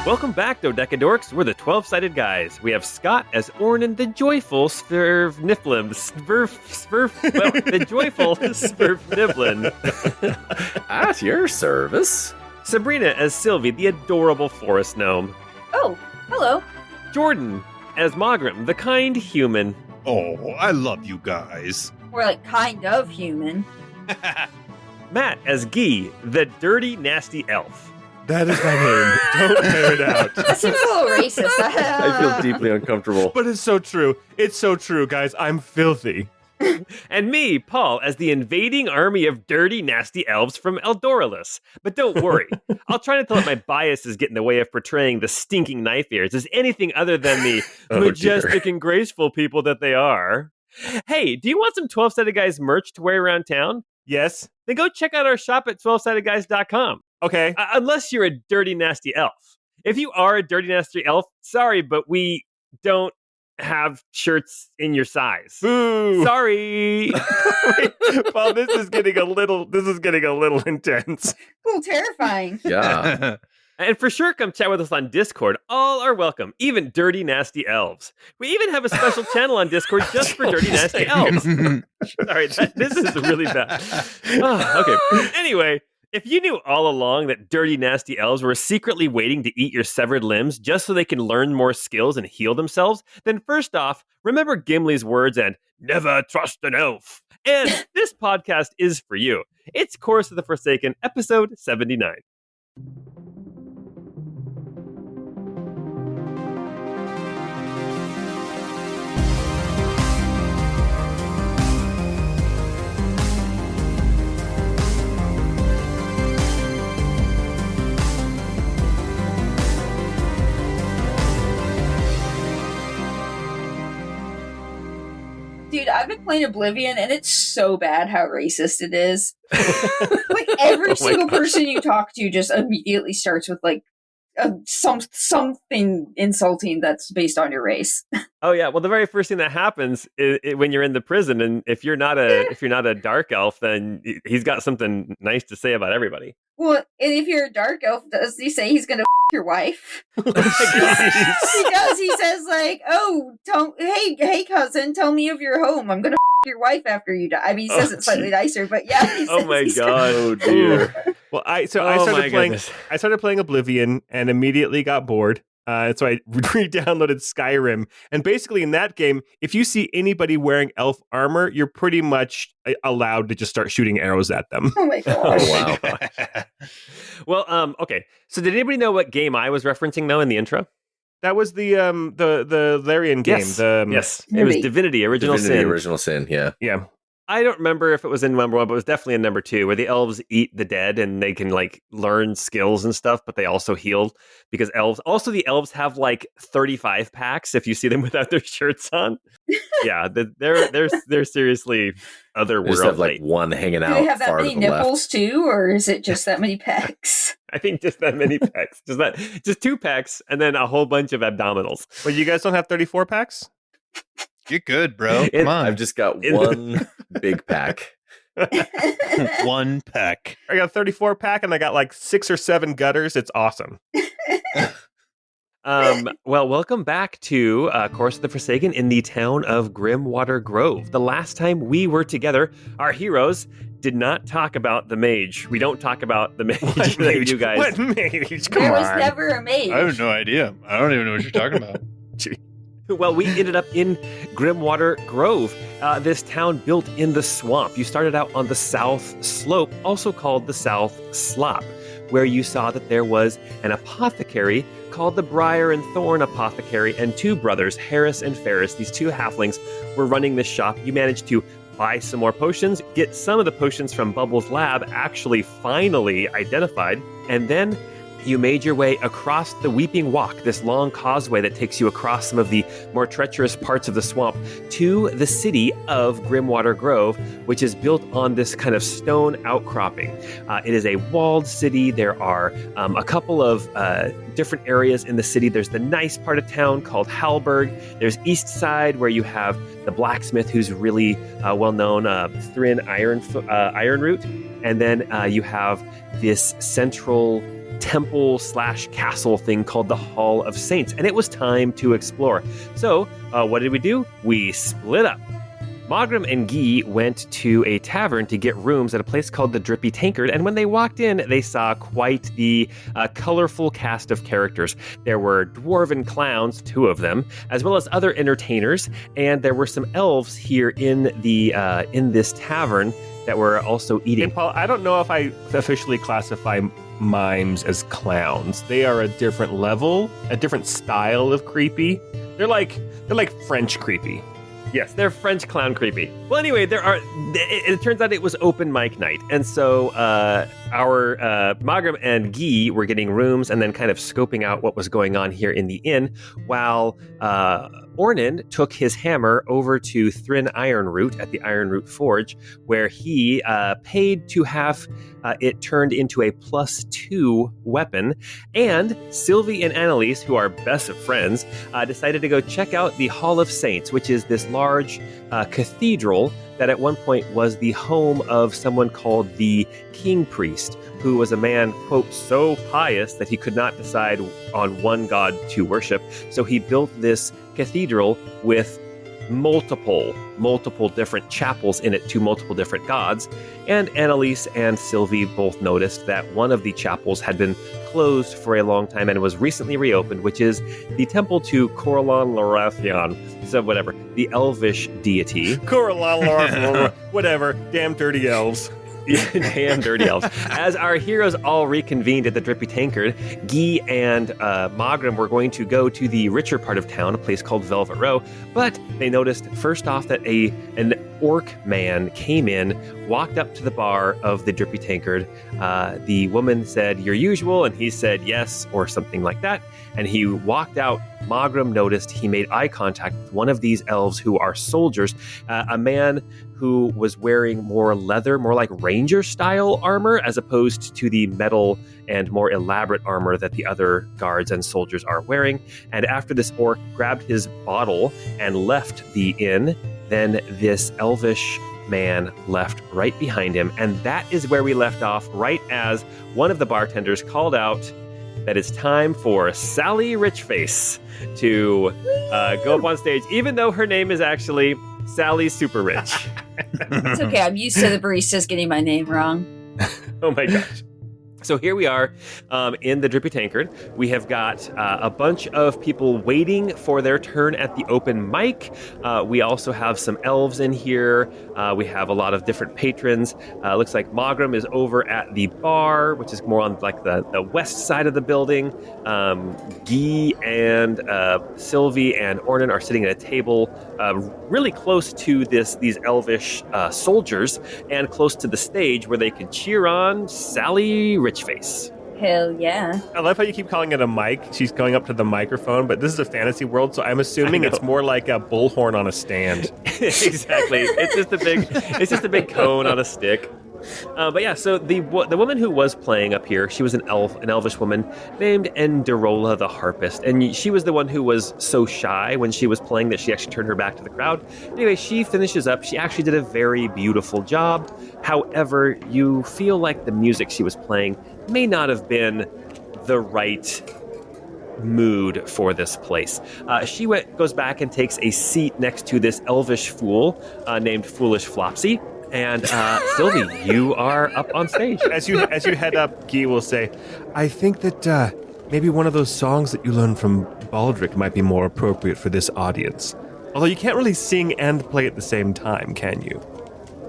Welcome back, Dodecadorks. We're the 12-sided guys. We have Scott as Ornan the Joyful Svirfniflin. The Joyful Svirfniblin. At your service. Sabrina as Cilvy, the adorable forest gnome. Oh, hello. Jordan as Mogram, the kind human. Oh, I love you guys. We're like kind of human. Matt as Guy, the dirty, nasty elf. That is my name. Don't tear it out. That seems a little racist. I feel deeply uncomfortable. But it's so true. It's so true, guys. I'm filthy. And me, Paul, as the invading army of dirty, nasty elves from Eldoralus. But don't worry, I'll try not to let my biases get in the way of portraying the stinking knife ears as anything other than the majestic and graceful people that they are. Hey, do you want some 12-Sided Guys merch to wear around town? Yes? Then go check out our shop at 12sidedguys.com. Okay. Unless you're a dirty, nasty elf. If you are a dirty, nasty elf, sorry, but we don't have shirts in your size. Boo! Sorry. Well, this is getting a little intense. A little terrifying. Yeah. And for sure, come chat with us on Discord. All are welcome, even dirty, nasty elves. We even have a special channel on Discord just for dirty, nasty elves. Sorry, this is really bad. Okay. Anyway, if you knew all along that dirty, nasty elves were secretly waiting to eat your severed limbs just so they can learn more skills and heal themselves, then first off, remember Gimli's words and never trust an elf. And this podcast is for you. It's Chorus of the Forsaken, episode 79. Dude, I've been playing Oblivion, and it's so bad how racist it is. Like, every single person you talk to just immediately starts with, like, something insulting that's based on your race. Oh yeah, well the very first thing that happens is when you're in the prison, and if you're not a dark elf, then he's got something nice to say about everybody. Well, and if you're a dark elf, does he say he's gonna your wife? Oh my He does. He says like, "Oh, hey cousin, tell me of your home. I'm gonna your wife after you die." I mean, he says it slightly nicer, but yeah. He says Oh my he's god! Oh dear. Well, I Oh my started playing. goodness. I started playing Oblivion and immediately got bored. So I re-downloaded Skyrim, and basically in that game, if you see anybody wearing elf armor, you're pretty much allowed to just start shooting arrows at them. Oh my gosh. Oh wow. Well, okay. So did anybody know what game I was referencing though in the intro? That was the Larian game. Yes. The, Yes, it was Divinity: Original Sin. Original Sin, yeah. Yeah. I don't remember if it was in number 1, but it was definitely in number 2, where the elves eat the dead and they can like learn skills and stuff, but they also heal because the elves have like 35 packs if you see them without their shirts on. Yeah, they're seriously They otherworldly. just have like one hanging Do out they have that far to many the left. nipples too, or is it just that many pecs? I think just that many packs, just 2 packs, and then a whole bunch of abdominals. Well, you guys don't have 34 packs? You're good, bro. Come on. I've just got one big pack. One peck. I got a 34 pack and I got like 6 or 7 gutters. It's awesome. Well, welcome back to Chorus of the Forsaken in the town of Grimwater Grove. The last time we were together, our heroes did not talk about the mage. We don't talk about the mage. What mage? You guys. What mage? Come There on. was never a mage. I have no idea. I don't even know what you're talking about. Well, we ended up in Grimwater Grove, this town built in the swamp. You started out on the south slope, also called the South Slop, where you saw that there was an apothecary called the Briar and Thorn Apothecary, and 2 brothers, Harris and Ferris. These 2 halflings were running the shop. You managed to buy some more potions, get some of the potions from Bubbles' lab actually finally identified, and then you made your way across the Weeping Walk, this long causeway that takes you across some of the more treacherous parts of the swamp to the city of Grimwater Grove, which is built on this kind of stone outcropping. It is a walled city. There are a couple of different areas in the city. There's the nice part of town called Halberg. There's East Side, where you have the blacksmith who's really well known, Thrin Ironroot. And then you have this central temple/castle thing called the Hall of Saints, and it was time to explore. So, what did we do? We split up. Magram and Guy went to a tavern to get rooms at a place called the Drippy Tankard, and when they walked in, they saw quite the colorful cast of characters. There were dwarven clowns, 2 of them, as well as other entertainers, and there were some elves here in this tavern that were also eating. And Paul, I don't know if I officially classify mimes as clowns. They are a different level, a different style of creepy. They're like French creepy. Yes, they're French clown creepy. Well, anyway, it turns out it was open mic night. And so our Magram and Guy were getting rooms and then kind of scoping out what was going on here in the inn, while Ornan took his hammer over to Thrin Ironroot at the Ironroot Forge, where he paid to have it turned into a +2 weapon. And Cilvy and Annalise, who are best of friends, decided to go check out the Hall of Saints, which is this large cathedral that at one point was the home of someone called the King Priest, who was a man, quote, so pious that he could not decide on one god to worship. So he built this cathedral with multiple different chapels in it to multiple different gods. And Annalise and Cilvy both noticed that one of the chapels had been closed for a long time and was recently reopened, which is the temple to Coralon Lorathion. So whatever, the elvish deity. Coralon Lorathion, whatever, damn dirty elves. Damn dirty elves. As our heroes all reconvened at the Drippy Tankard, Guy and Magram were going to go to the richer part of town, a place called Velvet Row, but they noticed first off that an orc man came in, walked up to the bar of the Drippy Tankard. The woman said, "Your usual," and he said yes, or something like that, and he walked out. Magram noticed he made eye contact with one of these elves who are soldiers, a man who was wearing more leather, more like ranger style armor, as opposed to the metal and more elaborate armor that the other guards and soldiers are wearing. And after this orc grabbed his bottle and left the inn, then this elvish man left right behind him. And that is where we left off, right as one of the bartenders called out that it's time for Sally Richface to go up on stage, even though her name is actually Sally Super Rich. It's okay. I'm used to the baristas getting my name wrong. Oh my gosh. So here we are in the Drippy Tankard. We have got a bunch of people waiting for their turn at the open mic. We also have some elves in here. We have a lot of different patrons. Looks like Magram is over at the bar, which is more on like the west side of the building. Guy and Cilvy and Ornan are sitting at a table really close to these elvish soldiers and close to the stage where they can cheer on Sally Richface. Hell yeah. I love how you keep calling it a mic. She's going up to the microphone, but this is a fantasy world, so I'm assuming it's more like a bullhorn on a stand. Exactly. It's just a big cone on a stick. But yeah, so the woman who was playing up here, she was an elvish woman named Enderola the harpist, and she was the one who was so shy when she was playing that she actually turned her back to the crowd. Anyway, she finishes up. She actually did a very beautiful job. However, you feel like the music she was playing may not have been the right mood for this place. She goes back and takes a seat next to this elvish fool named Foolish Flopsy. And Cilvy, you are up on stage. As you head up, Guy will say, "I think that maybe one of those songs that you learned from Baldric might be more appropriate for this audience. Although you can't really sing and play at the same time, can you?"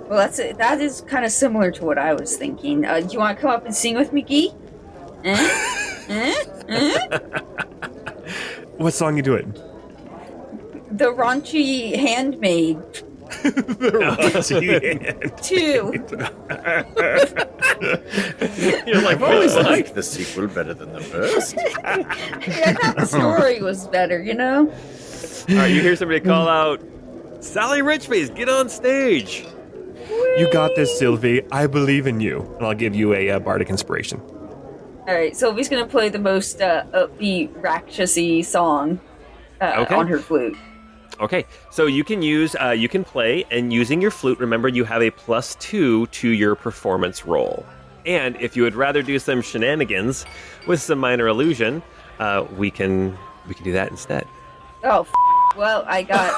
Well, that is kind of similar to what I was thinking. Do you want to come up and sing with me, Guy? What song you doing? The Raunchy Handmaid. Two. You're like, I've always liked the sequel better than the first. Yeah, I thought the story was better, you know? All right, you hear somebody call out, Sally Richface, get on stage. You got this, Cilvy. I believe in you. And I'll give you a bardic inspiration. All right, Sylvie's going to play the most upbeat, rakshasy song on her flute. Okay, so you can play, and using your flute, remember you have a +2 to your performance roll. And if you would rather do some shenanigans with some minor illusion, we can do that instead. Oh, well, I got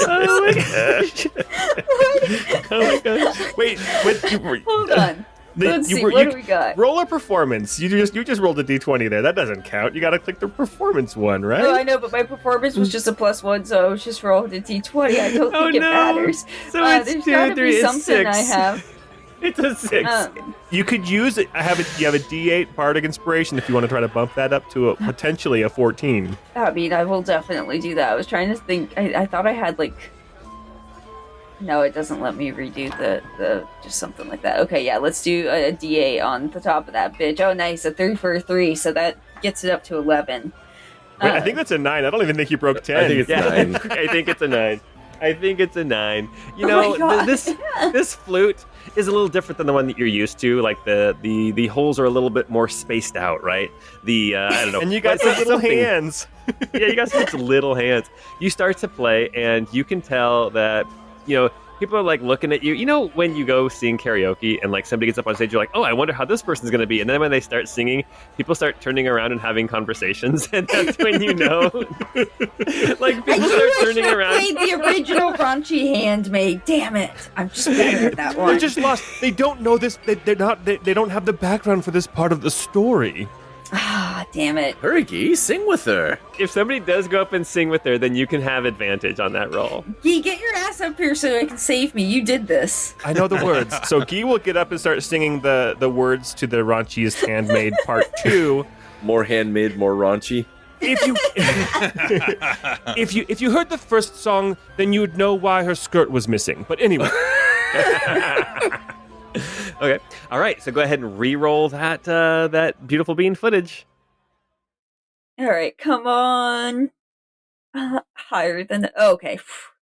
Oh my gosh! Oh my gosh! Wait, Hold on. Let's see, what do we got? Roll a performance. You just rolled a d20 there. That doesn't count. You got to click the performance one, right? Oh, I know, but my performance was just a +1, so I was just rolled a d20. I don't think it matters. So it's there's 2, gotta 3, be it's something 6. I have. It's a 6. You could use it. You have a D8 Bardic Inspiration if you want to try to bump that up to potentially a 14. I mean, I will definitely do that. I was trying to think. I thought I had No, it doesn't let me redo the just something like that. Okay, yeah, let's do a D8 on the top of that bitch. Oh, nice, a 3 for a 3, so that gets it up to 11. Wait, I think that's a 9. I don't even think you broke 10. I think it's 9. I think it's a 9. I think it's a 9. You know, this flute is a little different than the one that you're used to. Like the holes are a little bit more spaced out, right? I don't know. And you got some little hands. Yeah, you got such little hands. You start to play, and you can tell that, people are like looking at you. You know, when you go sing karaoke and like somebody gets up on stage, you're like, oh, I wonder how this person's going to be. And then when they start singing, people start turning around and having conversations. And that's when you know, like people start turning around. I played the original raunchy handmaid. Damn it. I'm just better at that one. They're just lost. They don't know this. They don't have the background for this part of the story. Ah, damn it. Hurry, Gee, sing with her. If somebody does go up and sing with her, then you can have advantage on that roll. Gee, get your ass up here so I can save me. You did this. I know the words. So Guy will get up and start singing the words to the Raunchiest Handmaid Part 2. More handmade, more raunchy. If you heard the first song, then you would know why her skirt was missing. But anyway. Okay. All right. So go ahead and re-roll that beautiful bean footage. All right, come on. Higher than... okay,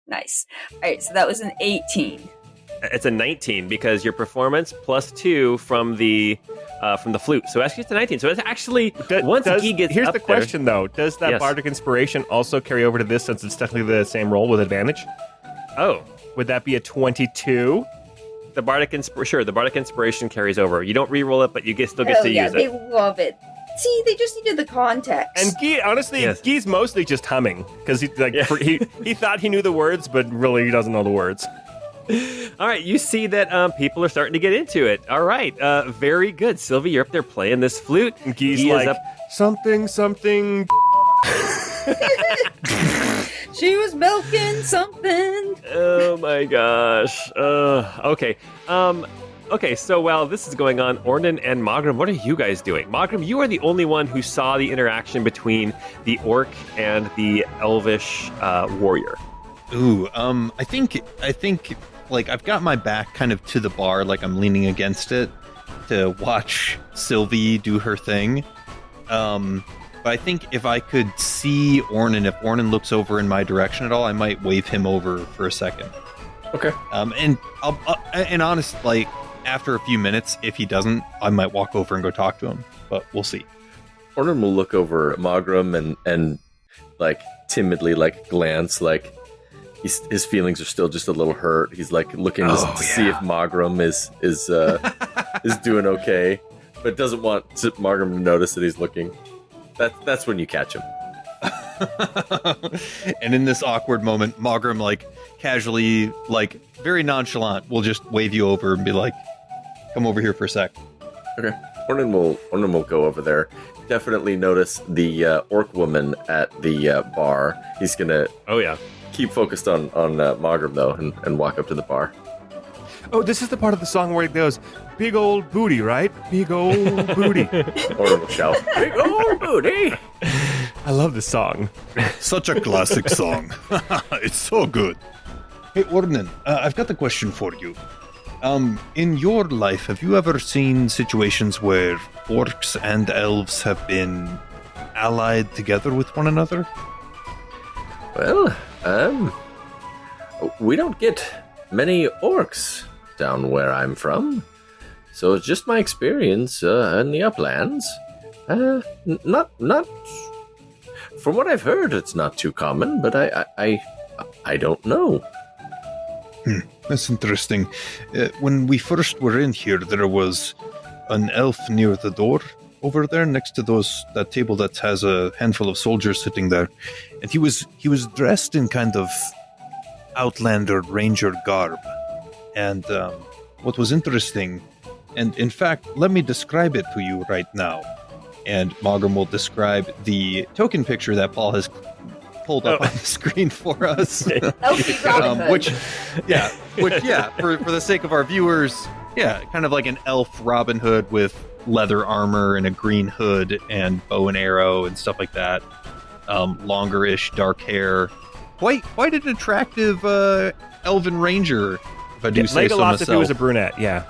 nice. All right, so that was an 18. It's a 19 because your performance plus 2 from the flute. So actually, it's a 19. So it's actually once Guy gets here's up the question though: does that Yes. Bardic Inspiration also carry over to this since it's technically the same roll with advantage? Oh, Would that be a 22? the Bardic Inspiration carries over. You don't re-roll it, but you still get Hell to yeah, use they it. love it. See, they just needed the context. And Guy, honestly, Yes. Guy's mostly just humming because he Yeah. he thought he knew the words, but really he doesn't know the words. All right, you see that people are starting to get into it. All right, very good, Cilvy. You're up there playing this flute. And Guy's He is like up- something. She was milking something. Oh my gosh. Okay. Okay, so while this is going on, Ornan and Mogram, what are you guys doing? Mogram, you are the only one who saw the interaction between the orc and the elvish warrior. Ooh, I think like I've got my back kind of to the bar, like I'm leaning against it to watch Cilvy do her thing. But I think if I could see Ornan, if Ornan looks over in my direction at all, I might wave him over for a second. Okay. And and honest, like after a few minutes, if he doesn't, I might walk over and go talk to him. But we'll see. Ornan will look over at Mogram and like timidly like glance like his feelings are still just a little hurt. He's like looking to see if Mogram is doing okay, but doesn't want Mogram to notice that he's looking. That's when you catch him. And in this awkward moment, Mogram, like casually, like very nonchalant, will just wave you over and be like, "Come over here for a sec." Okay. Ornan will go over there. Definitely notice the orc woman at the bar. He's gonna Oh yeah. keep focused on Mogram though, and walk up to the bar. Oh, this is the part of the song where it goes, "Big old booty, right? Big old booty." Ornan will shout, "Big old booty!" I love this song. Such a classic song. It's so good. Hey, Ornan, I've got a question for you. In your life, have you ever seen situations where orcs and elves have been allied together with one another? Well, we don't get many orcs down where I'm from, so it's just my experience in the uplands. Not. From what I've heard, it's not too common, but I don't know. That's interesting. When we first were in here, there was an elf near the door over there next to that table that has a handful of soldiers sitting there. And he was dressed in kind of Outlander Ranger garb. And what was interesting, and in fact, let me describe it to you right now. And Mogram will describe the token picture that Paul has pulled up on the screen for us. Elfie Robin Hood. For the sake of our viewers, kind of like an elf Robin Hood with leather armor and a green hood and bow and arrow and stuff like that. Longer-ish, dark hair. Quite an attractive elven ranger, if I do say so myself. Legolas if he was a brunette, yeah.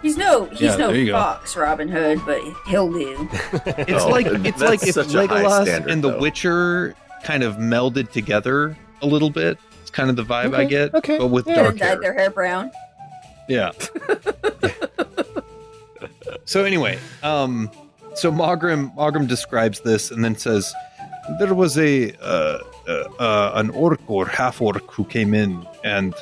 He's no there you go. Fox Robin Hood, but he'll do. It's like if Legolas and The Witcher kind of melded together a little bit. It's kind of the vibe I get, but with dark hair. Dyed their hair brown. Yeah. So anyway, so Mogram describes this and then says there was an orc or half orc who came in and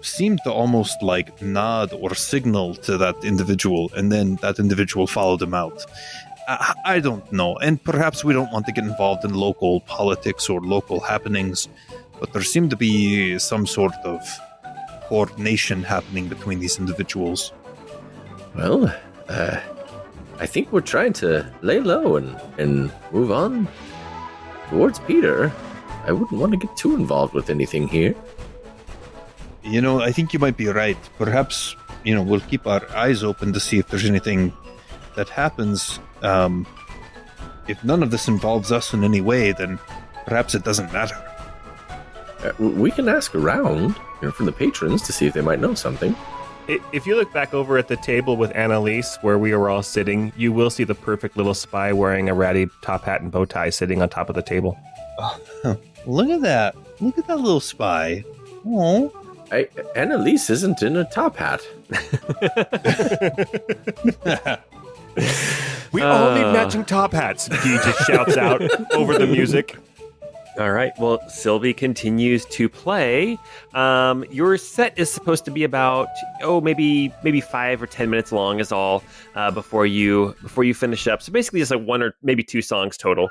seemed to almost like nod or signal to that individual, and then that individual followed him out. I don't know, and perhaps we don't want to get involved in local politics or local happenings, but there seemed to be some sort of coordination happening between these individuals. Well, I think we're trying to lay low and move on towards Peter. I wouldn't want to get too involved with anything here. I think you might be right. Perhaps, we'll keep our eyes open to see if there's anything that happens. If none of this involves us in any way, then perhaps it doesn't matter. We can ask around, from the patrons to see if they might know something. If you look back over at the table with Annalise, where we were all sitting, you will see the perfect little spy wearing a ratty top hat and bow tie sitting on top of the table. Oh, look at that. Look at that little spy. Oh. Annalise isn't in a top hat. We all need matching top hats, he just shouts out over the music. All right. Well, Cilvy continues to play. Your set is supposed to be about maybe 5 or 10 minutes long is all before you finish up. So basically, just like 1 or maybe 2 songs total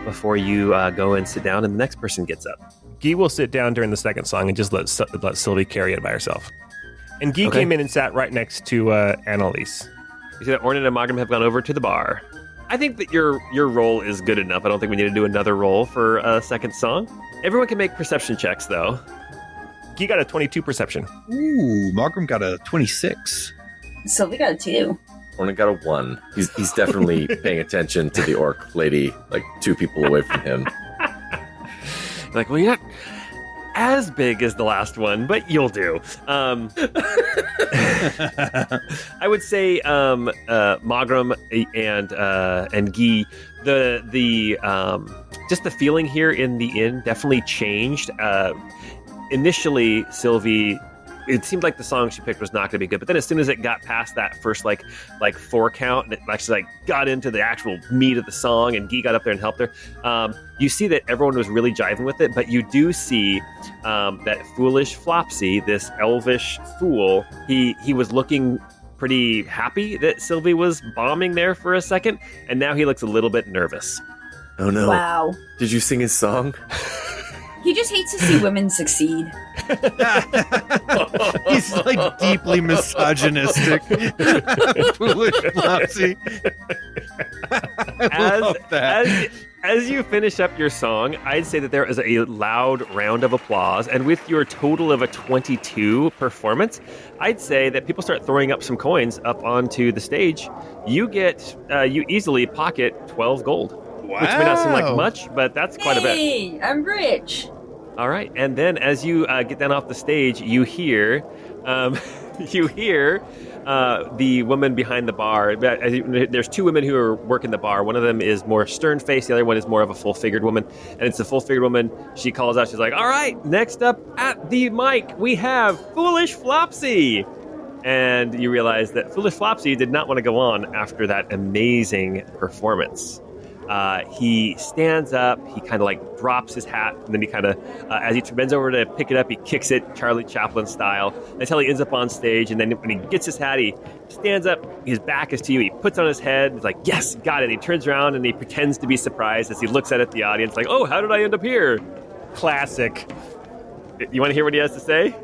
before you go and sit down, and the next person gets up. Guy will sit down during the second song and just let Cilvy carry it by herself. And Guy came in and sat right next to Annalise. You see that Ornan and Mogram have gone over to the bar. I think that your roll is good enough. I don't think we need to do another roll for a second song. Everyone can make perception checks, though. Guy got a 22 perception. Ooh, Mogram got a 26. Cilvy got a 2. Ornan got a 1. He's definitely paying attention to the orc lady, like 2 people away from him. Like, well, you're not as big as the last one, but you'll do. I would say Mogram and Guy, the just the feeling here in the inn definitely changed. Initially, Cilvy, it seemed like the song she picked was not going to be good, but then as soon as it got past that first like 4 count, and it actually got into the actual meat of the song, and Guy got up there and helped her, you see that everyone was really jiving with it. But you do see that foolish Flopsy, this elvish fool, he was looking pretty happy that Cilvy was bombing there for a second, and now he looks a little bit nervous. Oh no! Wow! Did you sing his song? He just hates to see women succeed. He's like deeply misogynistic. Foolish Flopsy. I love that. As you finish up your song, I'd say that there is a loud round of applause, and with your total of a 22 performance, I'd say that people start throwing up some coins up onto the stage. You easily pocket 12 gold. Wow. Which may not seem like much, but that's quite a bit. Hey, I'm rich. All right, and then as you get down off the stage, you hear the woman behind the bar. There's 2 women who are working the bar. One of them is more stern-faced. The other one is more of a full-figured woman. And it's a full-figured woman. She calls out. She's like, all right, next up at the mic, we have Foolish Flopsy. And you realize that Foolish Flopsy did not want to go on after that amazing performance. He stands up, he kind of like drops his hat, and then he kind of, as he bends over to pick it up, he kicks it Charlie Chaplin style until he ends up on stage. And then when he gets his hat, he stands up, his back is to you, he puts it on his head, he's like, yes, got it. He turns around and he pretends to be surprised as he looks at the audience like, oh, how did I end up here? Classic. You want to hear what he has to say?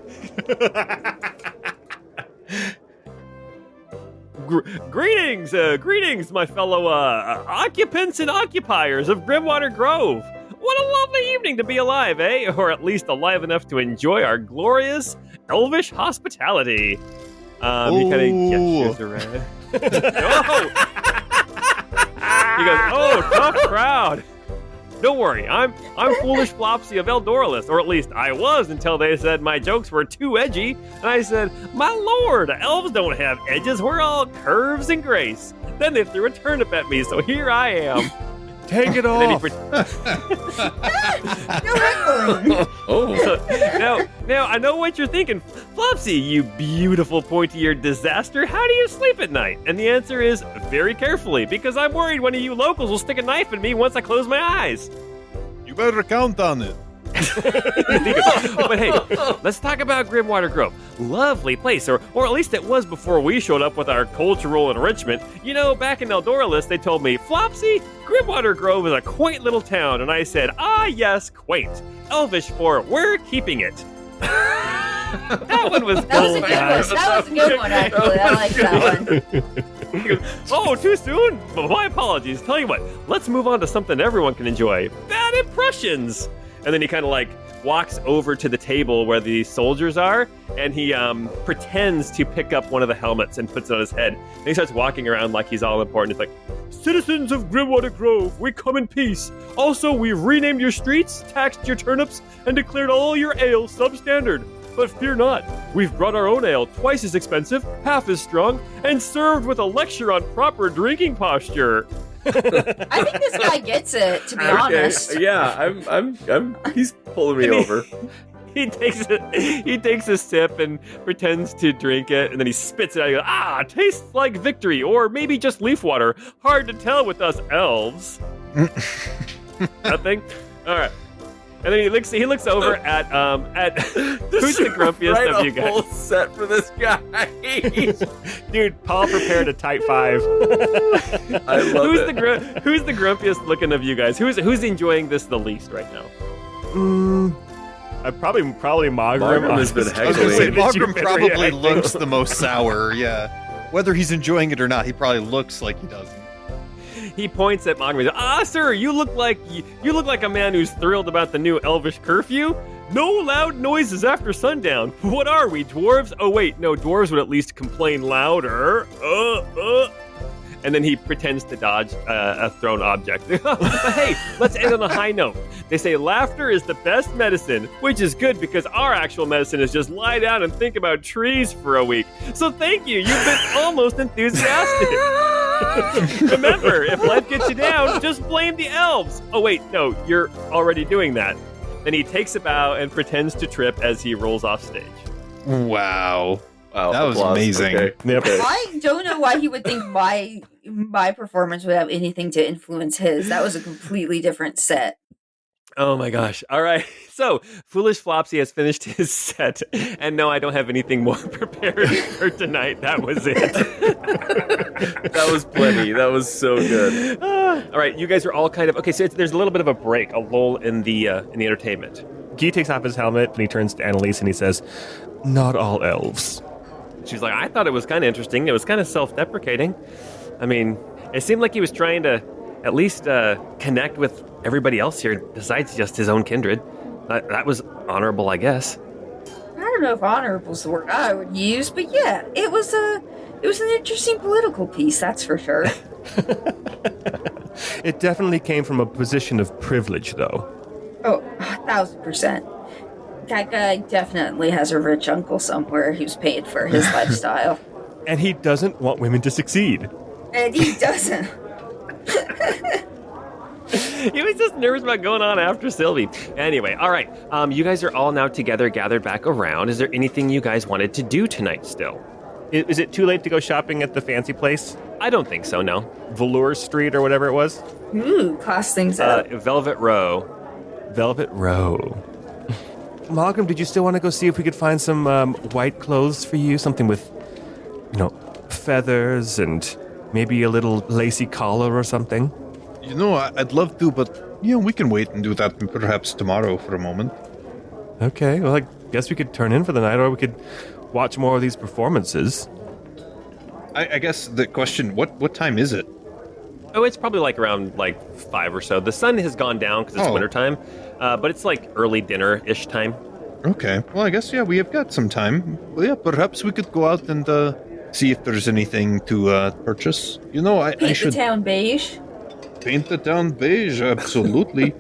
Greetings, my fellow occupants and occupiers of Grimwater Grove. What a lovely evening to be alive, eh? Or at least alive enough to enjoy our glorious elvish hospitality. He kind of gestures around. He goes, oh, tough crowd. Don't worry, I'm Foolish Flopsy of Eldoralus, or at least I was until they said my jokes were too edgy. And I said, my lord, elves don't have edges, we're all curves and grace. Then they threw a turnip at me, so here I am. Take it off. Now I know what you're thinking. Flopsy, you beautiful pointy-eared disaster, how do you sleep at night? And the answer is very carefully, because I'm worried one of you locals will stick a knife in me once I close my eyes. You better count on it. But hey, let's talk about Grimwater Grove. Lovely place, or at least it was before we showed up with our cultural enrichment. You know, back in Eldoralus, they told me, Flopsy, Grimwater Grove is a quaint little town. And I said, ah, yes, quaint. Elvish for we're keeping it. That one was That was a good one, actually. I like that one. Oh, too soon? My apologies. Tell you what, let's move on to something everyone can enjoy. Bad impressions. And then he kind of like walks over to the table where the soldiers are, and he pretends to pick up one of the helmets and puts it on his head. And he starts walking around like he's all important. He's like, citizens of Grimwater Grove, we come in peace. Also, we've renamed your streets, taxed your turnips, and declared all your ale substandard. But fear not, we've brought our own ale, twice as expensive, half as strong, and served with a lecture on proper drinking posture. I think this guy gets it, to be honest. Yeah, I'm he's pulling me over. He takes a sip and pretends to drink it, and then he spits it out. He goes, tastes like victory, or maybe just leaf water. Hard to tell with us elves. Nothing? All right. And then he looks over at who's the grumpiest of you guys? Full set for this guy. Dude, Paul prepared a type 5. I love it. Who's the grumpiest looking of you guys? Who's enjoying this the least right now? Probably Mogrim. Mogrim has been I was going to say, heckling. Mogrim probably looks the most sour, yeah. Whether he's enjoying it or not, he probably looks like he doesn't. He points at Mogrim. Sir, you look like a man who's thrilled about the new elvish curfew. No loud noises after sundown. What are we, dwarves? Oh wait, no, dwarves would at least complain louder. And then he pretends to dodge a thrown object. But hey, let's end on a high note. They say laughter is the best medicine, which is good because our actual medicine is just lie down and think about trees for a week. So thank you. You've been almost enthusiastic. Remember, if life gets you down, just blame the elves. Oh wait, no, you're already doing that. Then he takes a bow and pretends to trip as he rolls off stage. Wow. Wow, That was applause. amazing. Okay. Yep. I don't know why he would think my performance would have anything to influence his. That was a completely different set. Oh my gosh. All right. So, Foolish Flopsy has finished his set. And no, I don't have anything more prepared for tonight. That was it. That was plenty. That was so good. All right. You guys are all kind of... Okay, so there's a little bit of a break, a lull in the entertainment. Guy takes off his helmet and he turns to Annalise and he says, not all elves. She's like, I thought it was kind of interesting. It was kind of self-deprecating. I mean, it seemed like he was trying to at least connect with everybody else here besides just his own kindred. That was honorable, I guess. I don't know if honorable's the word I would use, but yeah, it was an interesting political piece, that's for sure. It definitely came from a position of privilege, though. Oh, 1,000%. That guy definitely has a rich uncle somewhere who's paid for his lifestyle. And he doesn't want women to succeed. And he doesn't. He was just nervous about going on after Cilvy. Anyway, all right. You guys are all now together, gathered back around. Is there anything you guys wanted to do tonight still? Is it too late to go shopping at the fancy place? I don't think so, no. Velour Street or whatever it was? Ooh, class things up. Velvet Row. Velvet Row. Malcolm, did you still want to go see if we could find some white clothes for you? Something with, feathers and maybe a little lacy collar or something? I'd love to, but, we can wait and do that perhaps tomorrow for a moment. Okay, well, I guess we could turn in for the night, or we could watch more of these performances. I guess the question, what time is it? Oh, it's probably around 5 or so. The sun has gone down because it's wintertime, but it's early dinner-ish time. Okay, well, I guess, we have got some time. Well, yeah, perhaps we could go out and see if there's anything to purchase. I should... the town beige? Paint the town beige, absolutely.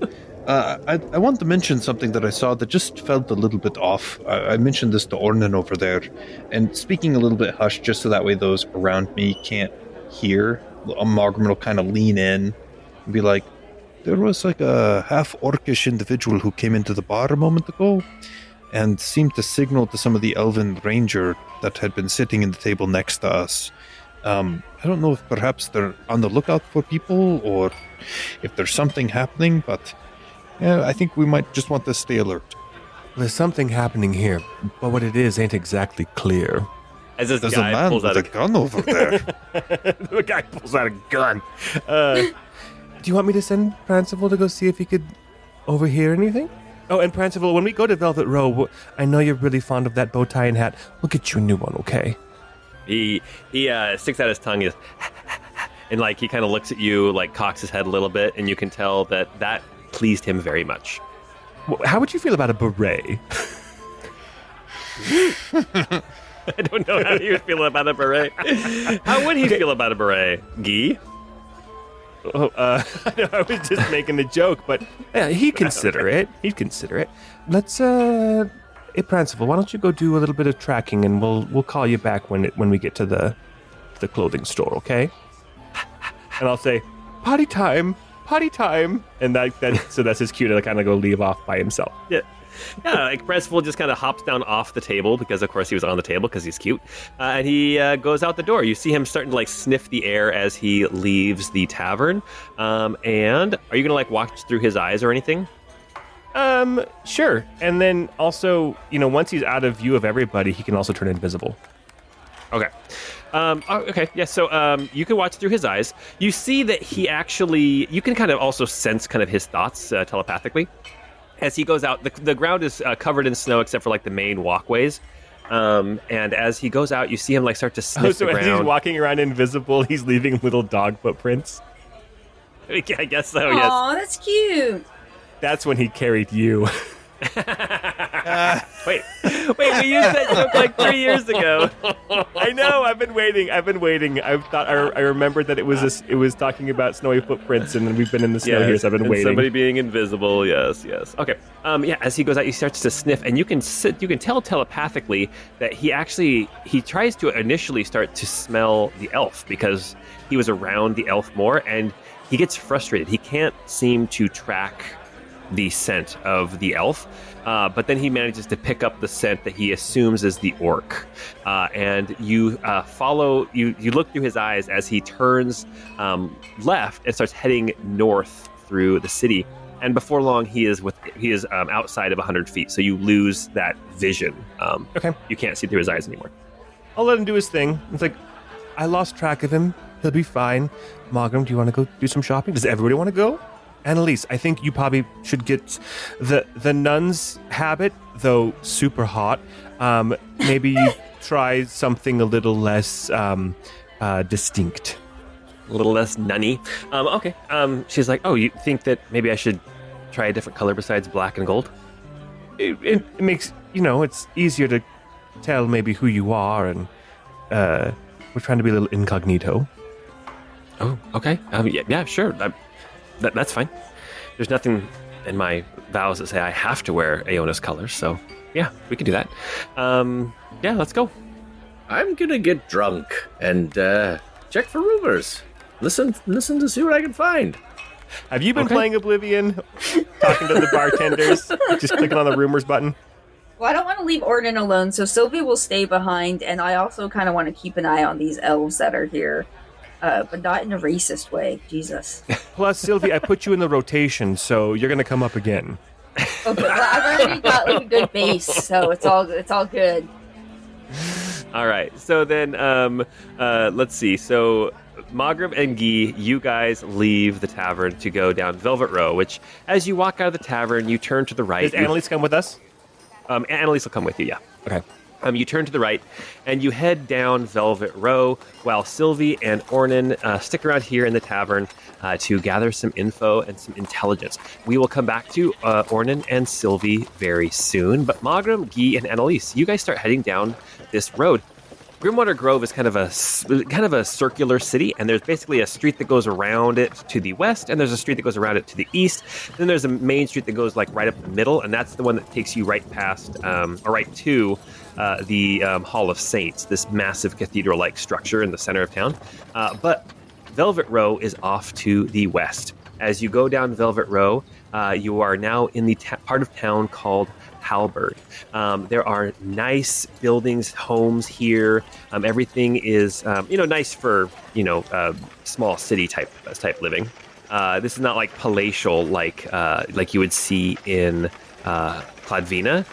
I want to mention something that I saw that just felt a little bit off. I mentioned this to Ornan over there, and speaking a little bit hushed, just so that way those around me can't hear. Margaret will kind of lean in and be like, there was a half-orcish individual who came into the bar a moment ago and seemed to signal to some of the elven ranger that had been sitting in the table next to us. I don't know if perhaps they're on the lookout for people or if there's something happening, but I think we might just want to stay alert. There's something happening here, but what it is ain't exactly clear. As this There's guy a man pulls out with a gun over there. The guy pulls out a gun. Do you want me to send Prancival to go see if he could overhear anything? Oh, and Prancival, when we go to Velvet Row, I know you're really fond of that bow tie and hat. We'll get you a new one, okay? He sticks out his tongue and he kind of looks at you, cocks his head a little bit, and you can tell that pleased him very much. How would you feel about a beret? I don't know how he would feel about a beret. How would he feel about a beret, Guy? I was just making a joke, but yeah, he'd consider it. He'd consider it. Let's, hey, Prancival, why don't you go do a little bit of tracking, and we'll call you back when we get to the clothing store, okay? And I'll say, potty time, and so that's his cue to kind of go leave off by himself. Yeah. Yeah, Prancival just kind of hops down off the table because, of course, he was on the table because he's cute. And he goes out the door. You see him starting to, sniff the air as he leaves the tavern. And are you going to, watch through his eyes or anything? Sure. And then also, once he's out of view of everybody, he can also turn invisible. Okay. Okay, yeah, so you can watch through his eyes. You see that he actually... You can kind of also sense kind of his thoughts telepathically. As he goes out, the ground is covered in snow except for the main walkways. And as he goes out, you see him start to sniff the ground. As he's walking around invisible, he's leaving little dog footprints. I guess so. Yes. Aw, that's cute. That's when he carried you. Wait, we used that joke 3 years ago. I know. I've been waiting. I remembered that it was talking about snowy footprints, and we've been in the snow here, so I've been waiting. Somebody being invisible. Yes. Okay. Yeah. As he goes out, he starts to sniff, and you can tell telepathically that he tries to initially start to smell the elf because he was around the elf more, and he gets frustrated. He can't seem to track the scent of the elf, but then he manages to pick up the scent that he assumes is the orc, and you follow. You look through his eyes as he turns left and starts heading north through the city. And before long, he is outside of 100 feet. So you lose that vision. Okay, you can't see through his eyes anymore. I'll let him do his thing. It's I lost track of him. He'll be fine. Margam, do you want to go do some shopping? Does everybody want to go? Annalise, I think you probably should get the nun's habit, though super hot. Maybe you try something a little less distinct. A little less nunny. Okay. She's like, oh, you think that maybe I should try a different color besides black and gold? It makes, it's easier to tell maybe who you are, and we're trying to be a little incognito. Oh, okay. Yeah, sure. That's fine. There's nothing in my vows that say I have to wear Aona's colors, so yeah, we can do that. Yeah, let's go. I'm gonna get drunk and check for rumors. Listen to see what I can find. Have you been playing Oblivion? Talking to the bartenders? Just clicking on the rumors button? Well, I don't want to leave Ornan alone, so Cilvy will stay behind, and I also kind of want to keep an eye on these elves that are here. But not in a racist way. Jesus. Plus, Cilvy, I put you in the rotation, so you're going to come up again. Okay, well, I've already got like a good base, so it's all good. All right. So then, let's see. So Magram and Guy, you guys leave the tavern to go down Velvet Row, which, as you walk out of the tavern, you turn to the right. Does Annalise come with us? Annalise will come with you, yeah. Okay. You turn to the right, and you head down Velvet Row, while Cilvy and Ornan stick around here in the tavern to gather some info and some intelligence. We will come back to Ornan and Cilvy very soon, but Magram, Guy, and Annalise, you guys start heading down this road. Grimwater Grove is kind of a circular city, and there's basically a street that goes around it to the west, and there's a street that goes around it to the east. Then there's a main street that goes like right up the middle, and that's the one that takes you right past, or right to the Hall of Saints, this massive cathedral-like structure in the center of town. But Velvet Row is off to the west. As you go down Velvet Row, you are now in the part of town called Halberd. There are nice buildings, homes here. Everything is, nice for, small city type living. This is not like palatial like you would see in Kladvina,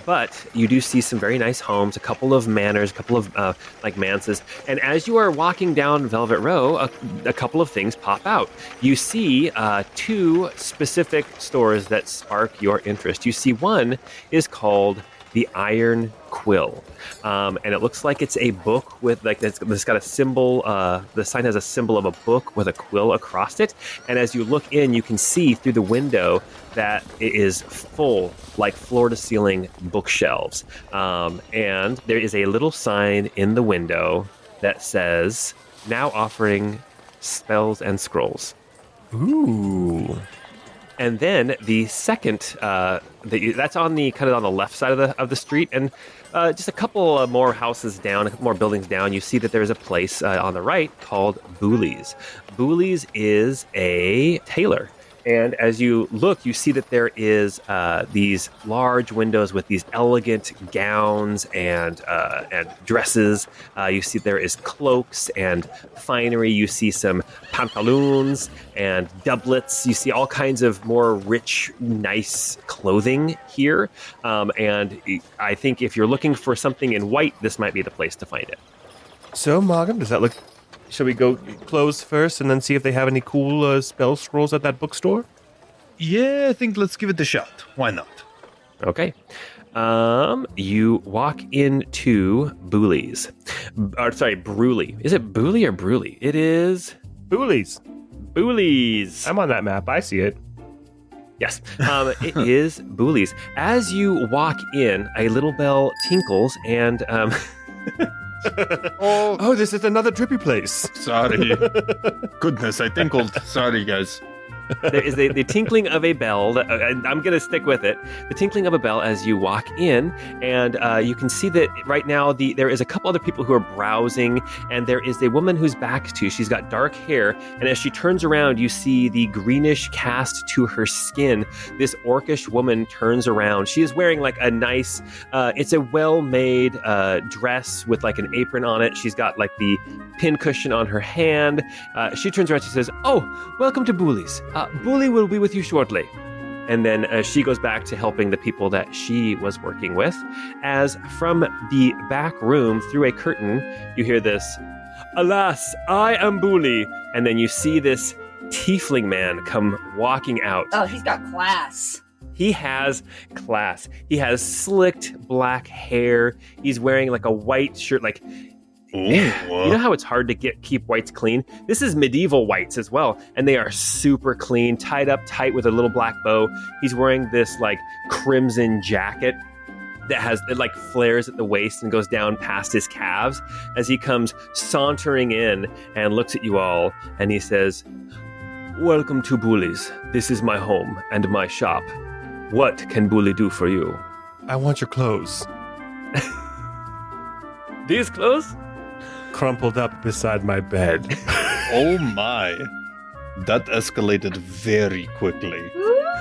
but you do see some very nice homes, a couple of manors, a couple of manses. And as you are walking down Velvet Row, a couple of things pop out. You see two specific stores that spark your interest. You see one is called the Iron Quill, and it looks like it's a book with it's got a symbol. The sign has a symbol of a book with a quill across it, and as you look in, you can see through the window that it is full, like floor-to-ceiling bookshelves, and there is a little sign in the window that says, "Now offering spells and scrolls." Ooh. And then the second, that's on the kind of on the left side of the street, and just a couple more houses down, a couple more buildings down, you see that there's a place on the right called Booley's. Booley's is a tailor. And as you look, you see that there is these large windows with these elegant gowns and dresses. You see there is cloaks and finery. You see some pantaloons and doublets. You see all kinds of more rich, nice clothing here. And I think if you're looking for something in white, this might be the place to find it. So, Magram, does that look... Shall we go close first and then see if they have any cool spell scrolls at that bookstore? Yeah, I think let's give it a shot. Why not? Okay. You walk into Booley's. Bruley. Is it Booley or Bruley? It is... Booley's. Booley's. I'm on that map. I see it. Yes, it is Booley's. As you walk in, a little bell tinkles and... Oh, this is another Drippy place. Sorry. Goodness, I tinkled. Sorry, guys. There is the tinkling of a bell. I'm going to stick with it. The tinkling of a bell as you walk in, and you can see that right now there is a couple other people who are browsing, and there is a woman who's back to. She's got dark hair, and as she turns around, you see the greenish cast to her skin. This orcish woman turns around. She is wearing like a nice, it's a well-made dress with like an apron on it. She's got like the pin cushion on her hand. She turns around. She says, "Oh, welcome to Booley's. Booley will be with you shortly." And then she goes back to helping the people that she was working with. As from the back room, through a curtain, you hear this, "Alas, I am Booley." And then you see this tiefling man come walking out. Oh, he's got class. He has class. He has slicked black hair. He's wearing like a white shirt, like... Ooh. You know how it's hard to keep whites clean? This is medieval whites as well, and they are super clean, tied up tight with a little black bow. He's wearing this like crimson jacket that like flares at the waist and goes down past his calves as he comes sauntering in and looks at you all, and he says, "Welcome to Booley's. This is my home and my shop. What can Booley do for you?" I want your clothes. These clothes? Crumpled up beside my bed. Oh my. That escalated very quickly.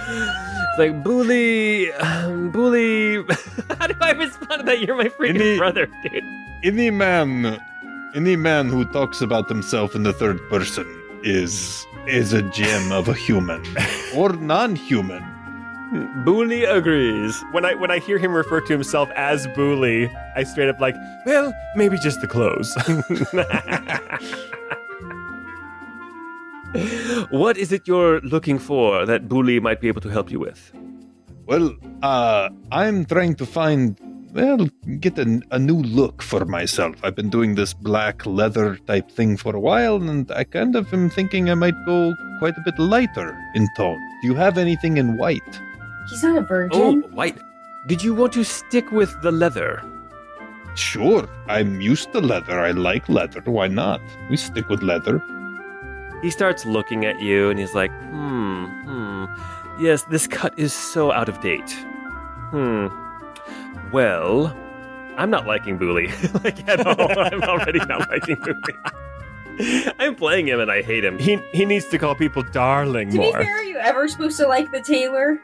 It's like, Bully. How do I respond to that? You're my freaking brother, dude. Any man who talks about himself in the third person is a gem of a human or non-human. Bully agrees. When I hear him refer to himself as Bully, I straight up like, well, maybe just the clothes. What is it you're looking for that Bully might be able to help you with? Well, I'm trying to get a new look for myself. I've been doing this black leather type thing for a while, and I kind of am thinking I might go quite a bit lighter in tone. Do you have anything in white? He's not a virgin. Oh, white. Did you want to stick with the leather? Sure, I'm used to leather. I like leather. Why not? We stick with leather. He starts looking at you and he's like, Yes, this cut is so out of date. Well, I'm not liking Bully. Like at all. I'm already not liking Bully. I'm playing him and I hate him. He needs to call people darling To be more. fair, are you ever supposed to like the tailor?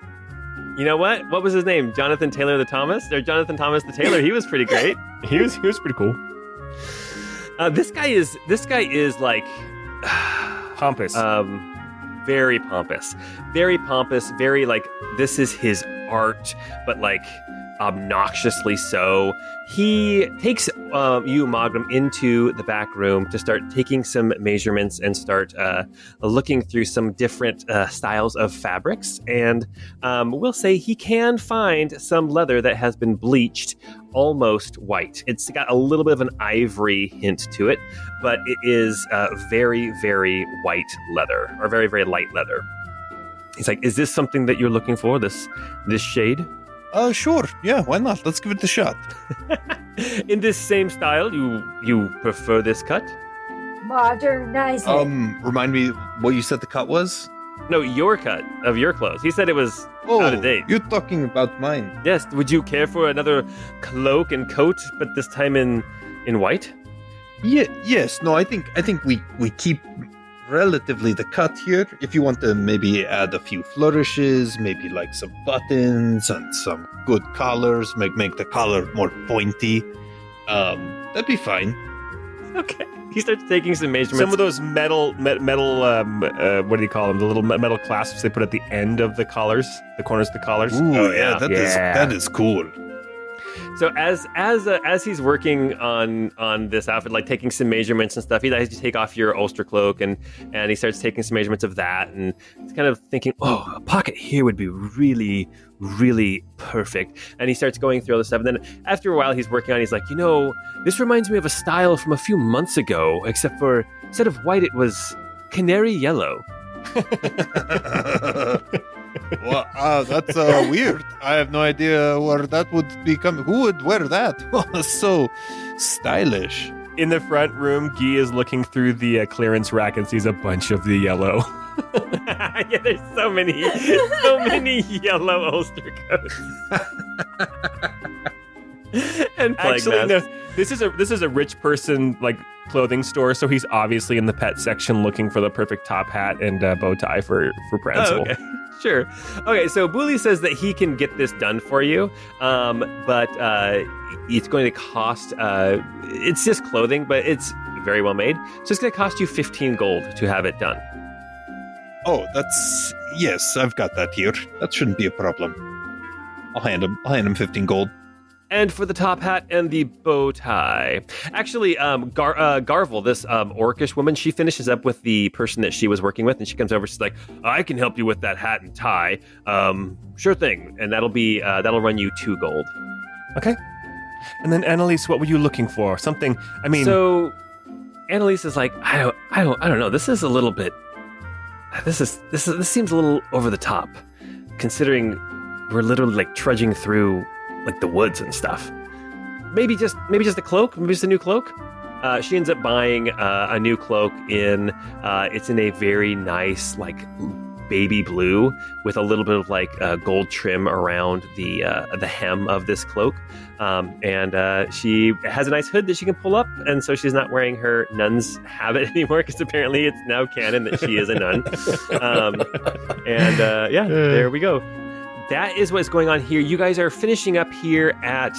You know what? What was his name? Jonathan Taylor the Thomas? Or Jonathan Thomas the Taylor? He was pretty great. He was pretty cool. This guy is like Pompous. very pompous. Very pompous, very like this is his art, but like obnoxiously so. He takes you, Magram, into the back room to start taking some measurements and start looking through some different styles of fabrics. And we'll say he can find some leather that has been bleached almost white. It's got a little bit of an ivory hint to it, but it is very, very white leather, or very, very light leather. He's like, is this something that you're looking for, this shade? Sure. Yeah, why not? Let's give it a shot. In this same style, you prefer this cut? Modernize it. Remind me what you said the cut was? No, your cut of your clothes. He said it was out of date. You're talking about mine. Yes. Would you care for another cloak and coat, but this time in white? Yeah, yes. No, I think we keep relatively the cut here. If you want to maybe add a few flourishes, maybe like some buttons and some good collars, make the collar more pointy, that'd be fine. Okay. He starts taking some measurements. Some of those metal what do you call them? The little metal clasps they put at the end of the collars, the corners of the collars. Ooh, that is cool. So as he's working on this outfit, like taking some measurements and stuff, he likes to take off your ulster cloak and he starts taking some measurements of that, and he's kind of thinking, oh, a pocket here would be really, really perfect. And he starts going through all this stuff, and then after a while he's working on it, he's like, this reminds me of a style from a few months ago, except for instead of white it was canary yellow. Well, that's weird. I have no idea where that would become. Who would wear that? Oh, so stylish. In the front room, Guy is looking through the clearance rack and sees a bunch of the yellow. Yeah, there's so many yellow ulster coats. And actually, no, this is a rich person like clothing store, so he's obviously in the pet section looking for the perfect top hat and bow tie for Pranzel. Oh, okay. Sure. Okay, so Bully says that he can get this done for you, but it's going to cost, it's just clothing, but it's very well made. So it's going to cost you 15 gold to have it done. Oh, yes, I've got that here. That shouldn't be a problem. I'll hand him 15 gold. And for the top hat and the bow tie. Actually, Garvel, this orcish woman, she finishes up with the person that she was working with, and she comes over, she's like, I can help you with that hat and tie. Sure thing. And that'll run you 2 gold. Okay. And then Annalise, what were you looking for? Something, So Annalise is like, I don't know. This is a little bit, this seems a little over the top, considering we're literally like trudging through like the woods and stuff. Maybe just a cloak. Maybe just a new cloak. She ends up buying a new cloak it's in a very nice like baby blue with a little bit of like gold trim around the hem of this cloak. And she has a nice hood that she can pull up, and so she's not wearing her nun's habit anymore because apparently it's now canon that she is a nun. There we go. That is what's going on here. You guys are finishing up here at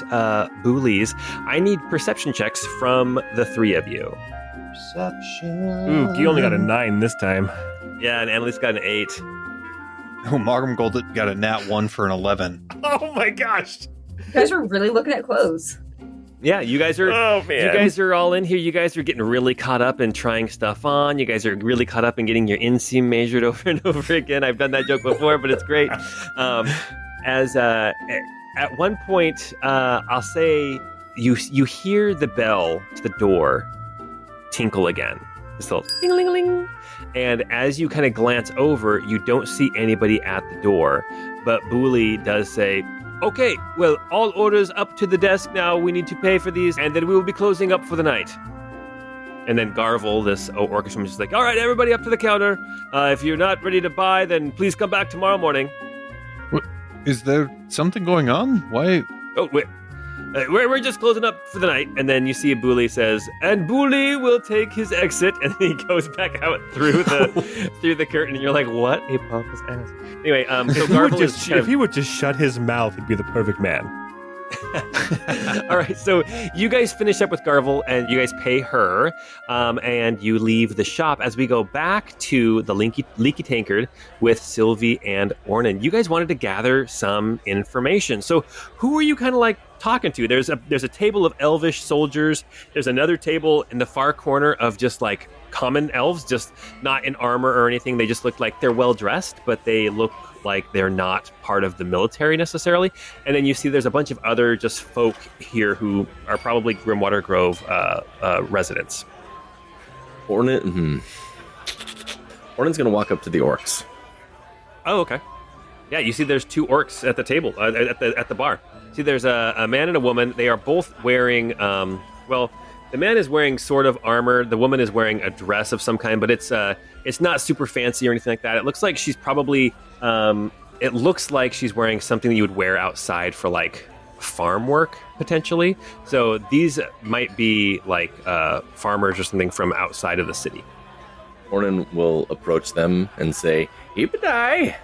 Booley's. I need perception checks from the three of you. Perception. Ooh, you only got a 9 this time. Yeah, and Annalise got an 8. Oh, Margam Gold got a nat 1 for an 11. Oh my gosh. You guys are really looking at clothes. Yeah, you guys are. Oh man. You guys are all in here. You guys are getting really caught up in trying stuff on. You guys are really caught up in getting your inseam measured over and over again. I've done that joke before, but it's great. At one point, I'll say you hear the bell to the door tinkle again. This little ding-a-ling-a-ling. And as you kind of glance over, you don't see anybody at the door. But Booley does say, "Okay, well, all orders up to the desk now. We need to pay for these, and then we will be closing up for the night." And then Garvel, this orchestra, is just like, "All right, everybody up to the counter. If you're not ready to buy, then please come back tomorrow morning." What, is there something going on? Why? Oh, wait. We're just closing up for the night. And then you see Booley says, "And Booley will take his exit." And then he goes back out through the curtain. And you're like, what a pompous ass. Anyway, so Garvel is if he would just shut his mouth, he'd be the perfect man. All right, so you guys finish up with Garvel, and you guys pay her, and you leave the shop as we go back to the Leaky Tankard with Cilvy and Ornan. You guys wanted to gather some information. So who are you kind of like talking to? There's a table of elvish soldiers. There's another table in the far corner of just like common elves, just not in armor or anything. They just look like they're well dressed, but they look like they're not part of the military necessarily. And then you see there's a bunch of other just folk here who are probably Grimwater Grove residents. Ornan's going to walk up to the orcs. Oh, okay. Yeah, you see there's 2 orcs at the table, at the bar. See, there's a man and a woman. They are both wearing, the man is wearing sort of armor. The woman is wearing a dress of some kind, but it's not super fancy or anything like that. It looks like she's probably, wearing something that you would wear outside for like farm work, potentially. So these might be like farmers or something from outside of the city. Ornan will approach them and say, "Ibadai."